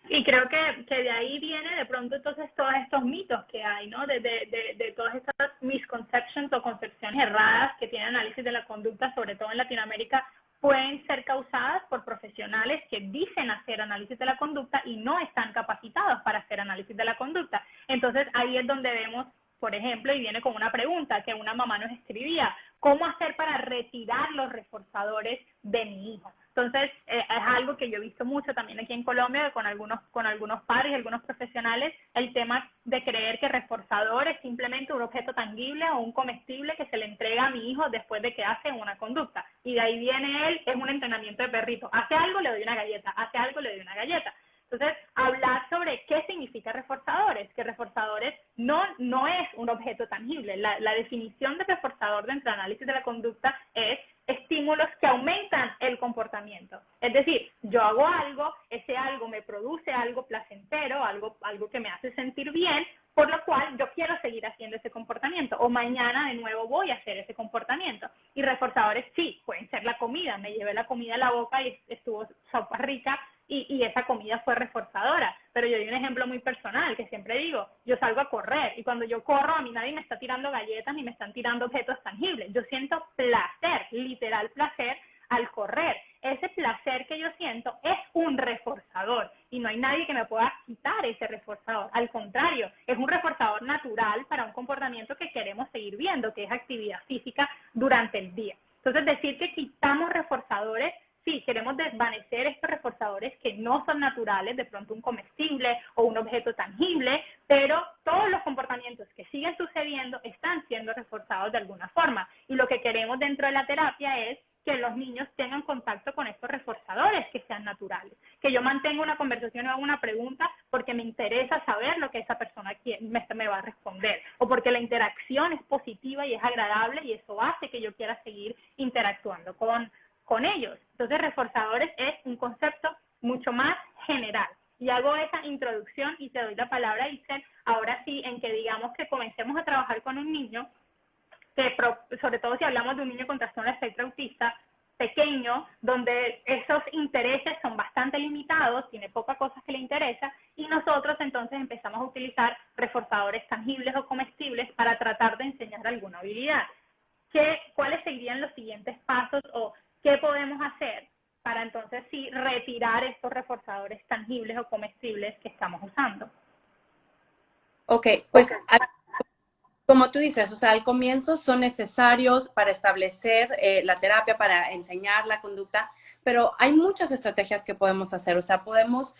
Y creo que de ahí viene de pronto entonces todos estos mitos que hay, ¿no? De todas estas misconceptions o concepciones erradas que tiene análisis de la conducta, sobre todo en Latinoamérica, pueden ser causadas por profesionales que dicen hacer análisis de la conducta y no están capacitados para hacer análisis de la conducta. Entonces ahí es donde vemos, por ejemplo, y viene con una pregunta que una mamá nos escribía: ¿cómo hacer para retirar los reforzadores de mi hijo? Entonces, es algo que yo he visto mucho también aquí en Colombia con algunos padres y algunos profesionales, el tema de creer que reforzador es simplemente un objeto tangible o un comestible que se le entrega a mi hijo después de que hace una conducta. Y de ahí viene es un entrenamiento de perrito. Hace algo, le doy una galleta. Hace algo, le doy una galleta. Entonces, hablar sobre qué significa reforzadores, que reforzadores no es un objeto tangible. La definición de reforzador dentro del análisis de la conducta es estímulos que aumentan el comportamiento. Es decir, yo hago algo, ese algo me produce algo placentero, algo que me hace sentir bien, por lo cual yo quiero seguir haciendo ese comportamiento, o mañana de nuevo voy a hacer ese comportamiento. Y reforzadores sí, pueden ser la comida, me llevé la comida a la boca y estuvo sopa rica, y esa comida fue reforzadora. Pero yo doy un ejemplo muy personal, que siempre digo, yo salgo a correr, y cuando yo corro a mí nadie me está tirando galletas ni me están tirando objetos tangibles. Yo siento placer, literal placer, al correr. Ese placer que yo siento es un reforzador, y no hay nadie que me pueda quitar ese reforzador. Al contrario, es un reforzador natural para un comportamiento que queremos seguir viendo, que es actividad física durante el día. Entonces, decir que quitamos reforzadores, sí, queremos desvanecer estos reforzadores que no son naturales, de pronto un comestible o un objeto tangible, pero todos los comportamientos que siguen sucediendo están siendo reforzados de alguna forma. Y lo que queremos dentro de la terapia es que los niños tengan contacto con estos reforzadores que sean naturales. Que yo mantenga una conversación o haga una pregunta porque me interesa saber lo que esa persona me va a responder, o porque la interacción es positiva y es agradable, y eso hace que yo quiera seguir interactuando con ellos. Entonces, reforzadores es un concepto mucho más general. Y hago esa introducción y te doy la palabra, Itzel, ahora sí, en que digamos que comencemos a trabajar con un niño, que sobre todo si hablamos de un niño con trastorno de espectro autista pequeño, donde esos intereses son bastante limitados, tiene pocas cosas que le interesa, y nosotros entonces empezamos a utilizar reforzadores tangibles o comestibles para tratar de enseñar alguna habilidad. ¿Cuáles serían los siguientes pasos, o qué podemos hacer para entonces sí retirar estos reforzadores tangibles o comestibles que estamos usando? Ok, pues como tú dices, o sea, al comienzo son necesarios para establecer la terapia, para enseñar la conducta, pero hay muchas estrategias que podemos hacer. O sea, podemos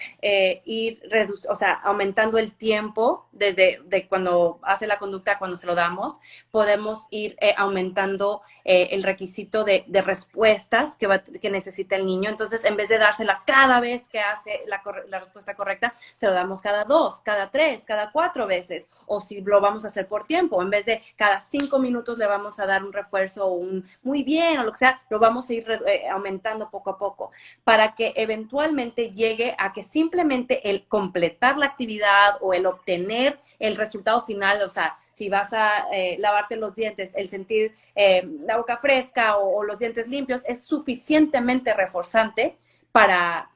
aumentando el tiempo desde cuando hace la conducta, cuando se lo damos. Podemos ir aumentando el requisito de respuestas que necesita el niño. Entonces, en vez de dársela cada vez que hace la respuesta correcta, se lo damos cada 2, cada 3, cada 4 veces. O si lo vamos a hacer por tiempo, en vez de cada 5 minutos le vamos a dar un refuerzo o un muy bien o lo que sea, lo vamos a ir aumentando poco a poco, para que eventualmente llegue a que simplemente el completar la actividad o el obtener el resultado final, o sea, si vas a lavarte los dientes, el sentir la boca fresca o los dientes limpios es suficientemente reforzante para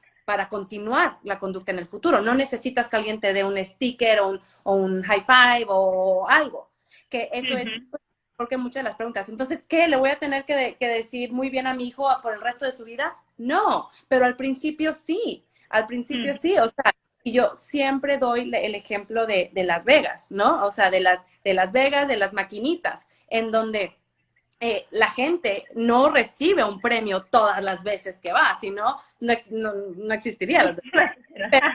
continuar la conducta en el futuro. No necesitas que alguien te dé un sticker o un high five o algo, que eso es porque muchas de las preguntas. Entonces, ¿qué? ¿Le voy a tener que decir muy bien a mi hijo por el resto de su vida? No, pero al principio sí, o sea, y yo siempre doy el ejemplo de Las Vegas, ¿no? O sea, de Las Vegas, de las maquinitas, en donde la gente no recibe un premio todas las veces que va, si no, no existiría Las Vegas. Pero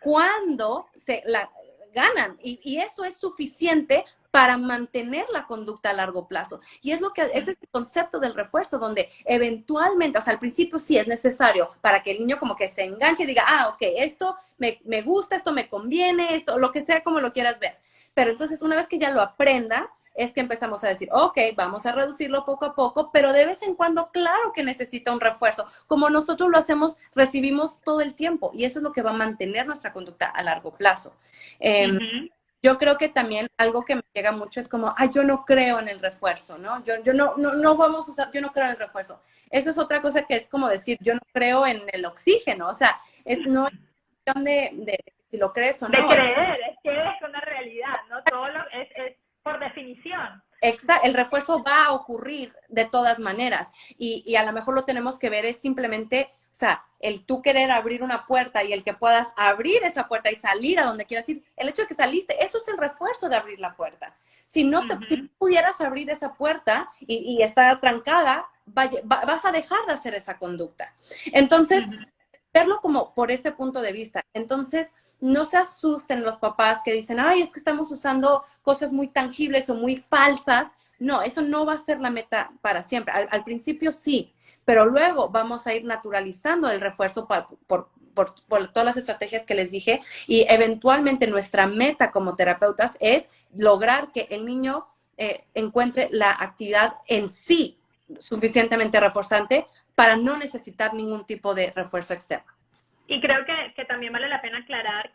cuando se la ganan, y eso es suficiente para mantener la conducta a largo plazo. Y es este concepto del refuerzo, donde eventualmente, o sea, al principio sí es necesario para que el niño como que se enganche y diga, ok, esto me gusta, esto me conviene, esto, lo que sea como lo quieras ver. Pero entonces, una vez que ya lo aprenda, es que empezamos a decir, ok, vamos a reducirlo poco a poco, pero de vez en cuando, claro que necesita un refuerzo. Como nosotros lo hacemos, recibimos todo el tiempo, y eso es lo que va a mantener nuestra conducta a largo plazo. Yo creo que también algo que me llega mucho es como, yo no creo en el refuerzo, ¿no? Yo no vamos a usar, yo no creo en el refuerzo. Eso es otra cosa que es como decir, yo no creo en el oxígeno, o sea, no es cuestión de si lo crees o no. De creer, es que es una realidad, ¿no? Todo es por definición. Exacto, el refuerzo va a ocurrir de todas maneras, y a lo mejor lo tenemos que ver es simplemente, o sea, el tú querer abrir una puerta y el que puedas abrir esa puerta y salir a donde quieras ir, el hecho de que saliste, eso es el refuerzo de abrir la puerta. Si no si pudieras abrir esa puerta y está trancada, vas a dejar de hacer esa conducta. Entonces, verlo como por ese punto de vista. Entonces, no se asusten los papás que dicen, es que estamos usando cosas muy tangibles o muy falsas. No, eso no va a ser la meta para siempre. Al principio sí, pero luego vamos a ir naturalizando el refuerzo por todas las estrategias que les dije, y eventualmente nuestra meta como terapeutas es lograr que el niño encuentre la actividad en sí suficientemente reforzante para no necesitar ningún tipo de refuerzo externo. Y creo que también vale la pena aclarar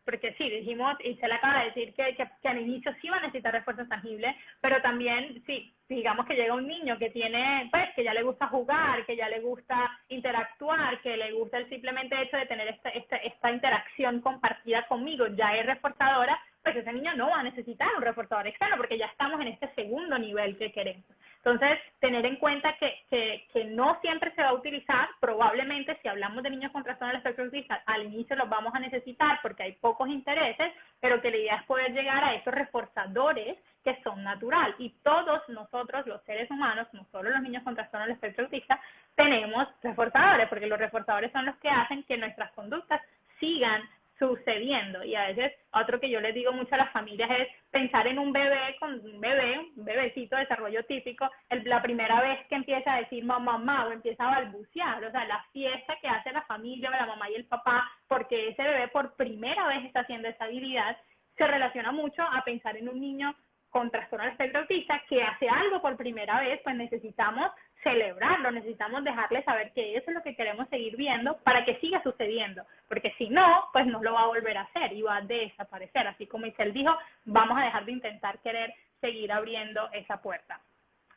porque sí, dijimos, y se le acaba de decir que al inicio sí va a necesitar refuerzos tangibles, pero también, sí, digamos que llega un niño que tiene, pues, que ya le gusta jugar, que ya le gusta interactuar, que le gusta el simplemente hecho de tener esta interacción compartida conmigo, ya es reforzadora, pues ese niño no va a necesitar un reforzador externo, porque ya estamos en este segundo nivel que queremos. Entonces, tener en cuenta que no siempre se va a utilizar, probablemente si hablamos de niños con trastorno del espectro autista, al inicio los vamos a necesitar porque hay pocos intereses, pero que la idea es poder llegar a esos reforzadores que son natural. Y todos nosotros, los seres humanos, no solo los niños con trastorno del espectro autista, tenemos reforzadores, porque los reforzadores son los que hacen que nuestras conductas sigan sucediendo. Y a veces otro que yo les digo mucho a las familias es pensar en un bebé, un bebecito de desarrollo típico, la primera vez que empieza a decir mamá o empieza a balbucear, o sea, la fiesta que hace la familia, la mamá y el papá, porque ese bebé por primera vez está haciendo esa habilidad, se relaciona mucho a pensar en un niño con trastorno del espectro autista que hace algo por primera vez, pues necesitamos celebrarlo, necesitamos dejarle saber que eso es lo que queremos seguir viendo para que siga sucediendo, porque si no, pues no lo va a volver a hacer y va a desaparecer, así como Isel dijo, vamos a dejar de intentar querer seguir abriendo esa puerta.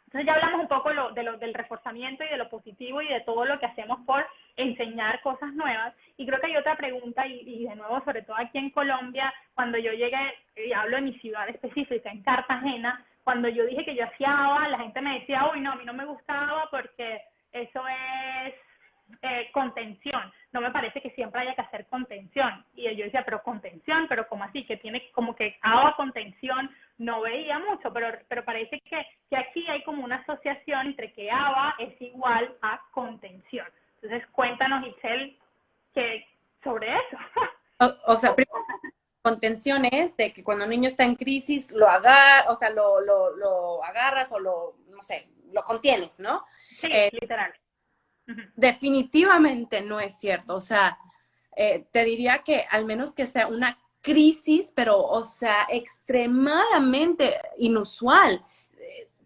Entonces ya hablamos un poco del reforzamiento y de lo positivo y de todo lo que hacemos por enseñar cosas nuevas. Y creo que hay otra pregunta, y de nuevo, sobre todo aquí en Colombia, cuando yo llegué, y hablo de mi ciudad específica, en Cartagena, cuando yo dije que yo hacía ABA, la gente me decía, uy, no, a mí no me gusta ABA porque eso es contención. No me parece que siempre haya que hacer contención. Y yo decía, pero contención, pero ¿cómo así? Que tiene como que ABA contención, no veía mucho, pero parece que aquí hay como una asociación entre que ABA es igual a contención. Entonces, cuéntanos, Itzel, sobre eso. O sea, contención es de que cuando un niño está en crisis, lo agarras o no sé, lo contienes, ¿no? Sí, literal. Definitivamente no es cierto. O sea, te diría que al menos que sea una crisis, pero, o sea, extremadamente inusual.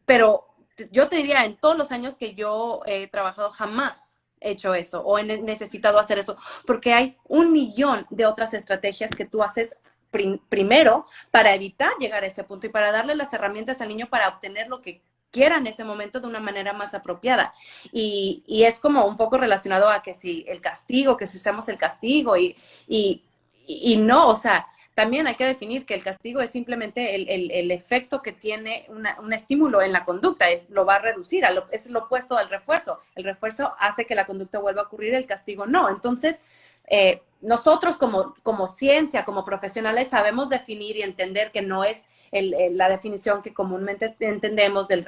Pero yo te diría, en todos los años que yo he trabajado, jamás he hecho eso o he necesitado hacer eso, porque hay 1.000.000 de otras estrategias que tú haces primero para evitar llegar a ese punto y para darle las herramientas al niño para obtener lo que quiera en ese momento de una manera más apropiada. Y es como un poco relacionado a que si el castigo, que si usamos el castigo y no, o sea, también hay que definir que el castigo es simplemente el efecto que tiene un estímulo en la conducta, lo va a reducir, es lo opuesto al refuerzo. El refuerzo hace que la conducta vuelva a ocurrir, el castigo no. Entonces, nosotros como ciencia, como profesionales, sabemos definir y entender que no es la definición que comúnmente entendemos del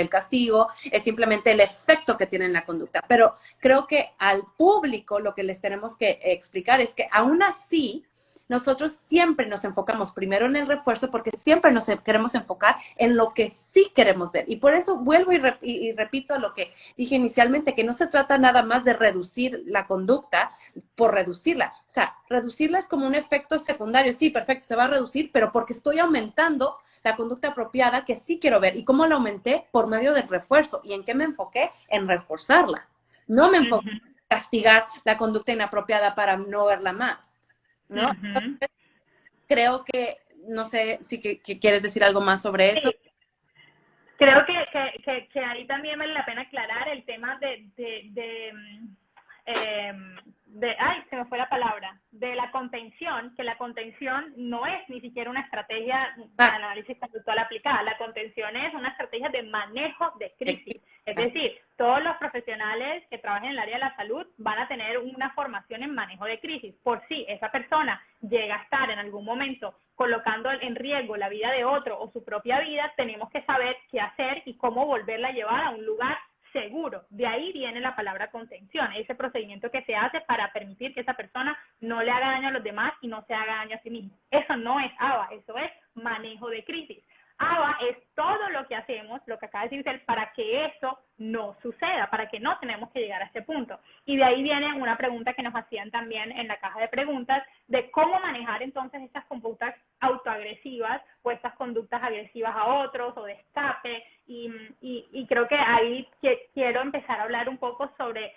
castigo, es simplemente el efecto que tiene en la conducta. Pero creo que al público lo que les tenemos que explicar es que aún así, nosotros siempre nos enfocamos primero en el refuerzo porque siempre nos queremos enfocar en lo que sí queremos ver. Y por eso vuelvo y repito lo que dije inicialmente, que no se trata nada más de reducir la conducta por reducirla. O sea, reducirla es como un efecto secundario. Sí, perfecto, se va a reducir, pero porque estoy aumentando la conducta apropiada que sí quiero ver. ¿Y cómo la aumenté? Por medio del refuerzo. ¿Y en qué me enfoqué? En reforzarla. No me enfoqué en castigar la conducta inapropiada para no verla más, ¿no? Entonces, creo que, no sé si quieres decir algo más sobre eso. Sí. Creo que ahí también vale la pena aclarar el tema ay, se me fue la palabra, de la contención, que la contención no es ni siquiera una estrategia de análisis conductual aplicada, la contención es una estrategia de manejo de crisis. Es decir, todos los profesionales que trabajen en el área de la salud van a tener una formación en manejo de crisis. Por si esa persona llega a estar en algún momento colocando en riesgo la vida de otro o su propia vida, tenemos que saber qué hacer y cómo volverla a llevar a un lugar seguro. De ahí viene la palabra contención, ese procedimiento que se hace para permitir que esa persona no le haga daño a los demás y no se haga daño a sí mismo. Eso no es ABA, eso es manejo de crisis. ABA es todo lo que hacemos, lo que acaba de decir él, para que eso no suceda, para que no tenemos que llegar a este punto. Y de ahí viene una pregunta que nos hacían también en la caja de preguntas de cómo manejar entonces estas conductas agresivas o estas conductas agresivas a otros o de escape, y creo que ahí quiero empezar a hablar un poco sobre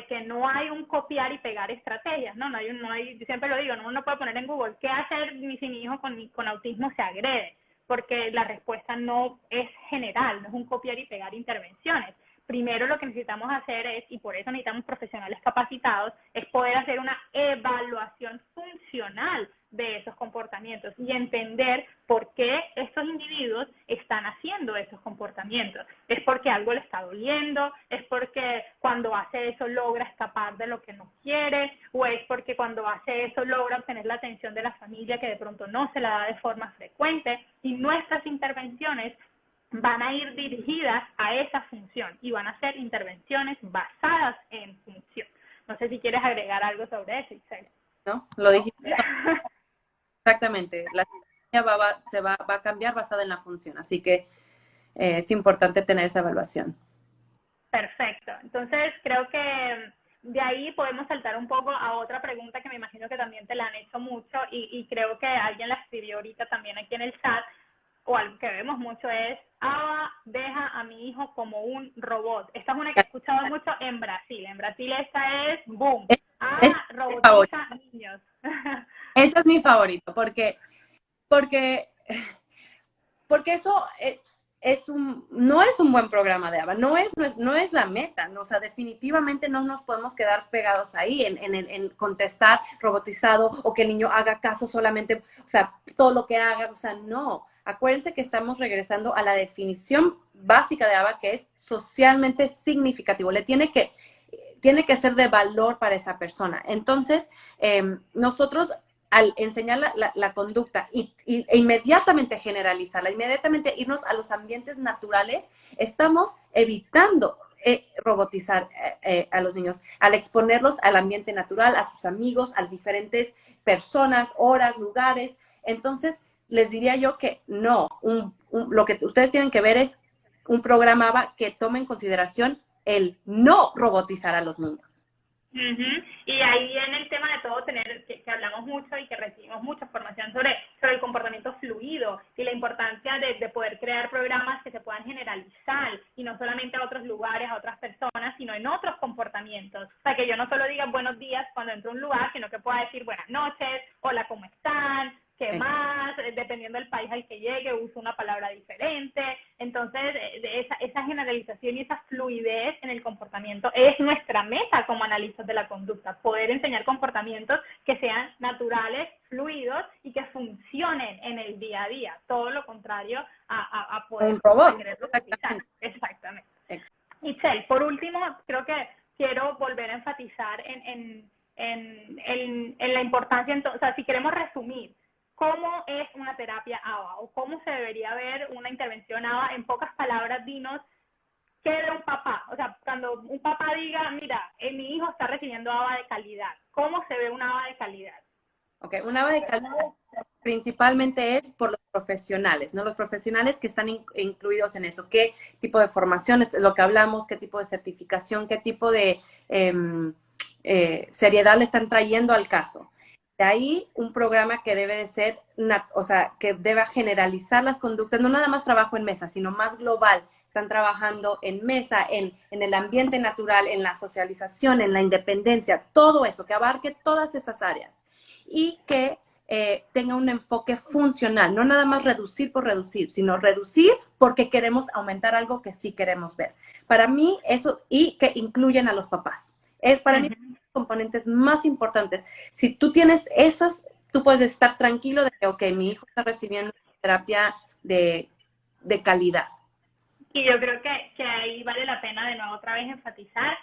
que no hay un copiar y pegar estrategias, ¿no? Yo siempre lo digo, uno no puede poner en Google, ¿qué hacer si mi hijo con autismo se agrede? Porque la respuesta no es general, no es un copiar y pegar intervenciones. Primero lo que necesitamos hacer es, y por eso necesitamos profesionales capacitados, es poder hacer una evaluación funcional de esos comportamientos y entender por qué estos individuos están haciendo esos comportamientos. Es porque algo le está doliendo, es porque cuando hace eso logra escapar de lo que no quiere, o es porque cuando hace eso logra obtener la atención de la familia que de pronto no se la da de forma frecuente, y nuestras intervenciones van a ir dirigidas a esa función y van a ser intervenciones basadas en función. No sé si quieres agregar algo sobre eso, Itzel. ¿No? Lo dijiste. Exactamente. La estrategia va a cambiar basada en la función. Así que es importante tener esa evaluación. Perfecto. Entonces, creo que de ahí podemos saltar un poco a otra pregunta que me imagino que también te la han hecho mucho y creo que alguien la escribió ahorita también aquí en el chat, o algo que vemos mucho es, deja a mi hijo como un robot. Esta es una que he escuchado mucho en Brasil. En Brasil esta es, boom, robotiza niños. Ese es mi favorito, porque eso no es un buen programa de ABA, no es la meta, ¿no? O sea, definitivamente no nos podemos quedar pegados ahí en contestar robotizado o que el niño haga caso solamente, o sea, todo lo que hagas, o sea, no. Acuérdense que estamos regresando a la definición básica de ABA, que es socialmente significativo. Tiene que ser de valor para esa persona. Entonces, nosotros al enseñar la conducta e inmediatamente generalizarla, inmediatamente irnos a los ambientes naturales, estamos evitando robotizar a los niños, al exponerlos al ambiente natural, a sus amigos, a diferentes personas, horas, lugares. Entonces, les diría yo que no, lo que ustedes tienen que ver es un programa ABA que tome en consideración el no robotizar a los niños. Y ahí en el tema de todo tener, que hablamos mucho y que recibimos mucha formación sobre el comportamiento fluido y la importancia de poder crear programas que se puedan generalizar y no solamente a otros lugares, a otras personas, sino en otros comportamientos. O sea, que yo no solo diga buenos días cuando entro a un lugar, sino que pueda decir buenas noches, hola, ¿cómo están? ¿Qué más? Dependiendo del país al que llegue, uso una palabra diferente. Entonces, esa generalización y esa fluidez en el comportamiento es nuestra meta como analistas de la conducta, poder enseñar comportamientos que sean naturales, fluidos y que funcionen en el día a día. Todo lo contrario a poder... Un robot. Exactamente. Itzel, por último, creo que quiero volver a enfatizar en la importancia, o sea, si queremos resumir, ¿cómo es una terapia ABA o cómo se debería ver una intervención ABA? En pocas palabras, dinos, ¿qué ve un papá? O sea, cuando un papá diga, mira, mi hijo está recibiendo ABA de calidad, ¿cómo se ve una ABA de calidad? Ok, una ABA de calidad principalmente es por los profesionales, ¿no? Los profesionales que están incluidos en eso. ¿Qué tipo de formación es lo que hablamos? ¿Qué tipo de certificación? ¿Qué tipo de seriedad le están trayendo al caso? De ahí un programa que debe de ser, o sea, que deba generalizar las conductas, no nada más trabajo en mesa, sino más global. Están trabajando en mesa, en el ambiente natural, en la socialización, en la independencia, todo eso, que abarque todas esas áreas y que tenga un enfoque funcional, no nada más reducir por reducir, sino reducir porque queremos aumentar algo que sí queremos ver. Para mí eso, y que incluyen a los papás. Es para mí componentes más importantes. Si tú tienes esos, tú puedes estar tranquilo de que, ok, mi hijo está recibiendo terapia de calidad. Y yo creo que ahí vale la pena de nuevo otra vez enfatizar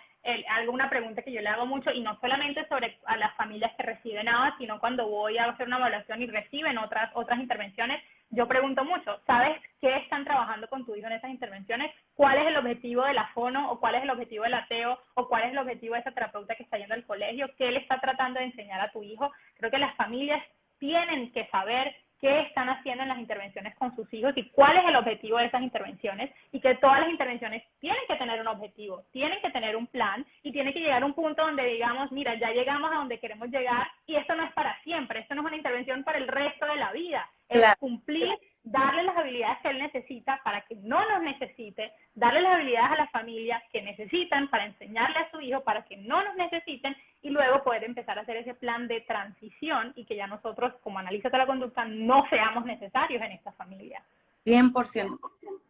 alguna pregunta que yo le hago mucho, y no solamente sobre a las familias que reciben ABA, sino cuando voy a hacer una evaluación y reciben otras intervenciones, yo pregunto mucho, ¿sabes qué están trabajando con tu hijo en esas intervenciones? ¿Cuál es el objetivo de la fono o cuál es el objetivo del ateo o cuál es el objetivo de esa terapeuta que está yendo al colegio? ¿Qué le está tratando de enseñar a tu hijo? Creo que las familias tienen que saber qué están haciendo en las intervenciones con sus hijos y cuál es el objetivo de esas intervenciones, y que todas las intervenciones tienen que tener un objetivo, tienen que tener un plan y tiene que llegar a un punto donde digamos, mira, ya llegamos a donde queremos llegar y esto no es para siempre, esto no es una intervención para el resto de la vida, es Claro. cumplir, darle las habilidades que él necesita para que no nos necesite, darle las habilidades a la familia que necesitan para enseñarle a su hijo para que no nos necesiten y luego poder empezar a hacer ese plan de transición y que ya nosotros, como analistas de la conducta, no seamos necesarios en esta familia. 100%.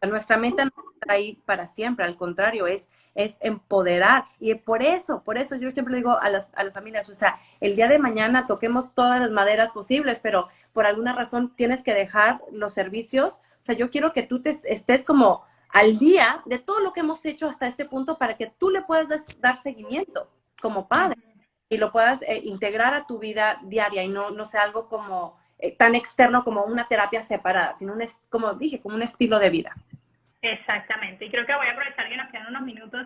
Nuestra meta no está ahí para siempre, al contrario, es empoderar. Y por eso yo siempre digo a las familias, o sea, el día de mañana toquemos todas las maderas posibles, pero por alguna razón tienes que dejar los servicios. O sea, yo quiero que tú estés como al día de todo lo que hemos hecho hasta este punto para que tú le puedas dar seguimiento como padre y lo puedas integrar a tu vida diaria y no sea algo como tan externo como una terapia separada, sino como dije, como un estilo de vida. Exactamente, y creo que voy a aprovechar que nos quedan unos minutos.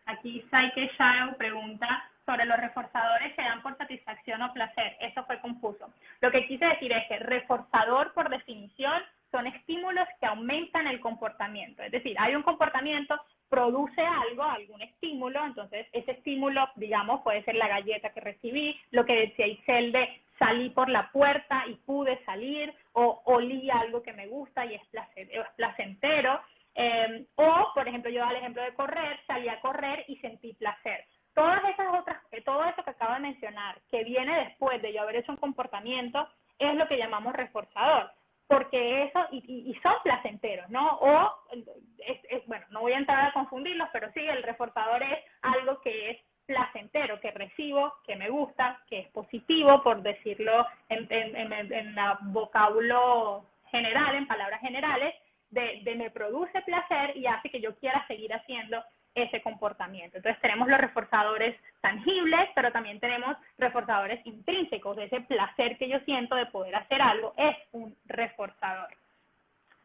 Aquí Saike Shao pregunta sobre los reforzadores que dan por satisfacción o placer. Eso fue confuso. Lo que quise decir es que reforzador, por definición, son estímulos que aumentan el comportamiento. Es decir, hay un comportamiento, produce algo, algún estímulo, entonces ese estímulo, digamos, puede ser la galleta que recibí, lo que decía Itzel de salí por la puerta y pude salir, o olí algo que me gusta y es placentero. O, por ejemplo, yo daba el ejemplo de correr, salí a correr y sentí placer. Todas esas otras, todo eso que acabo de mencionar, que viene después de yo haber hecho un comportamiento, es lo que llamamos reforzador, porque eso, y son placenteros, ¿no? O, bueno, no voy a entrar a confundirlos, pero sí, el reforzador es algo que es placentero, que recibo, que me gusta, que es positivo, por decirlo en la vocablo general, en palabras generales, de me produce placer y hace que yo quiera seguir haciendo ese comportamiento. Entonces tenemos los reforzadores tangibles, pero también tenemos reforzadores intrínsecos. Ese placer que yo siento de poder hacer algo es un reforzador.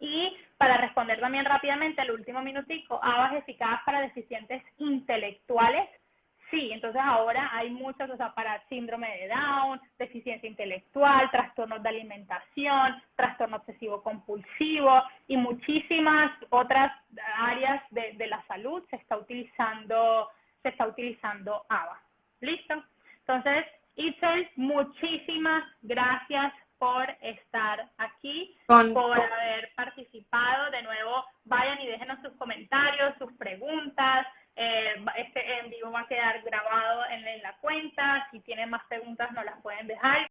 Y para responder también rápidamente al último minutico, habas eficaz para deficientes intelectuales. Sí, entonces ahora hay muchas, o sea, para síndrome de Down, deficiencia intelectual, trastornos de alimentación, trastorno obsesivo compulsivo y muchísimas otras áreas de la salud se está utilizando ABA. ¿Listo? Entonces, Itzel, muchísimas gracias por estar aquí, por haber participado. De nuevo, vayan y déjenos sus comentarios, sus preguntas. Este en vivo va a quedar grabado en la cuenta. Si tienen más preguntas, nos las pueden dejar.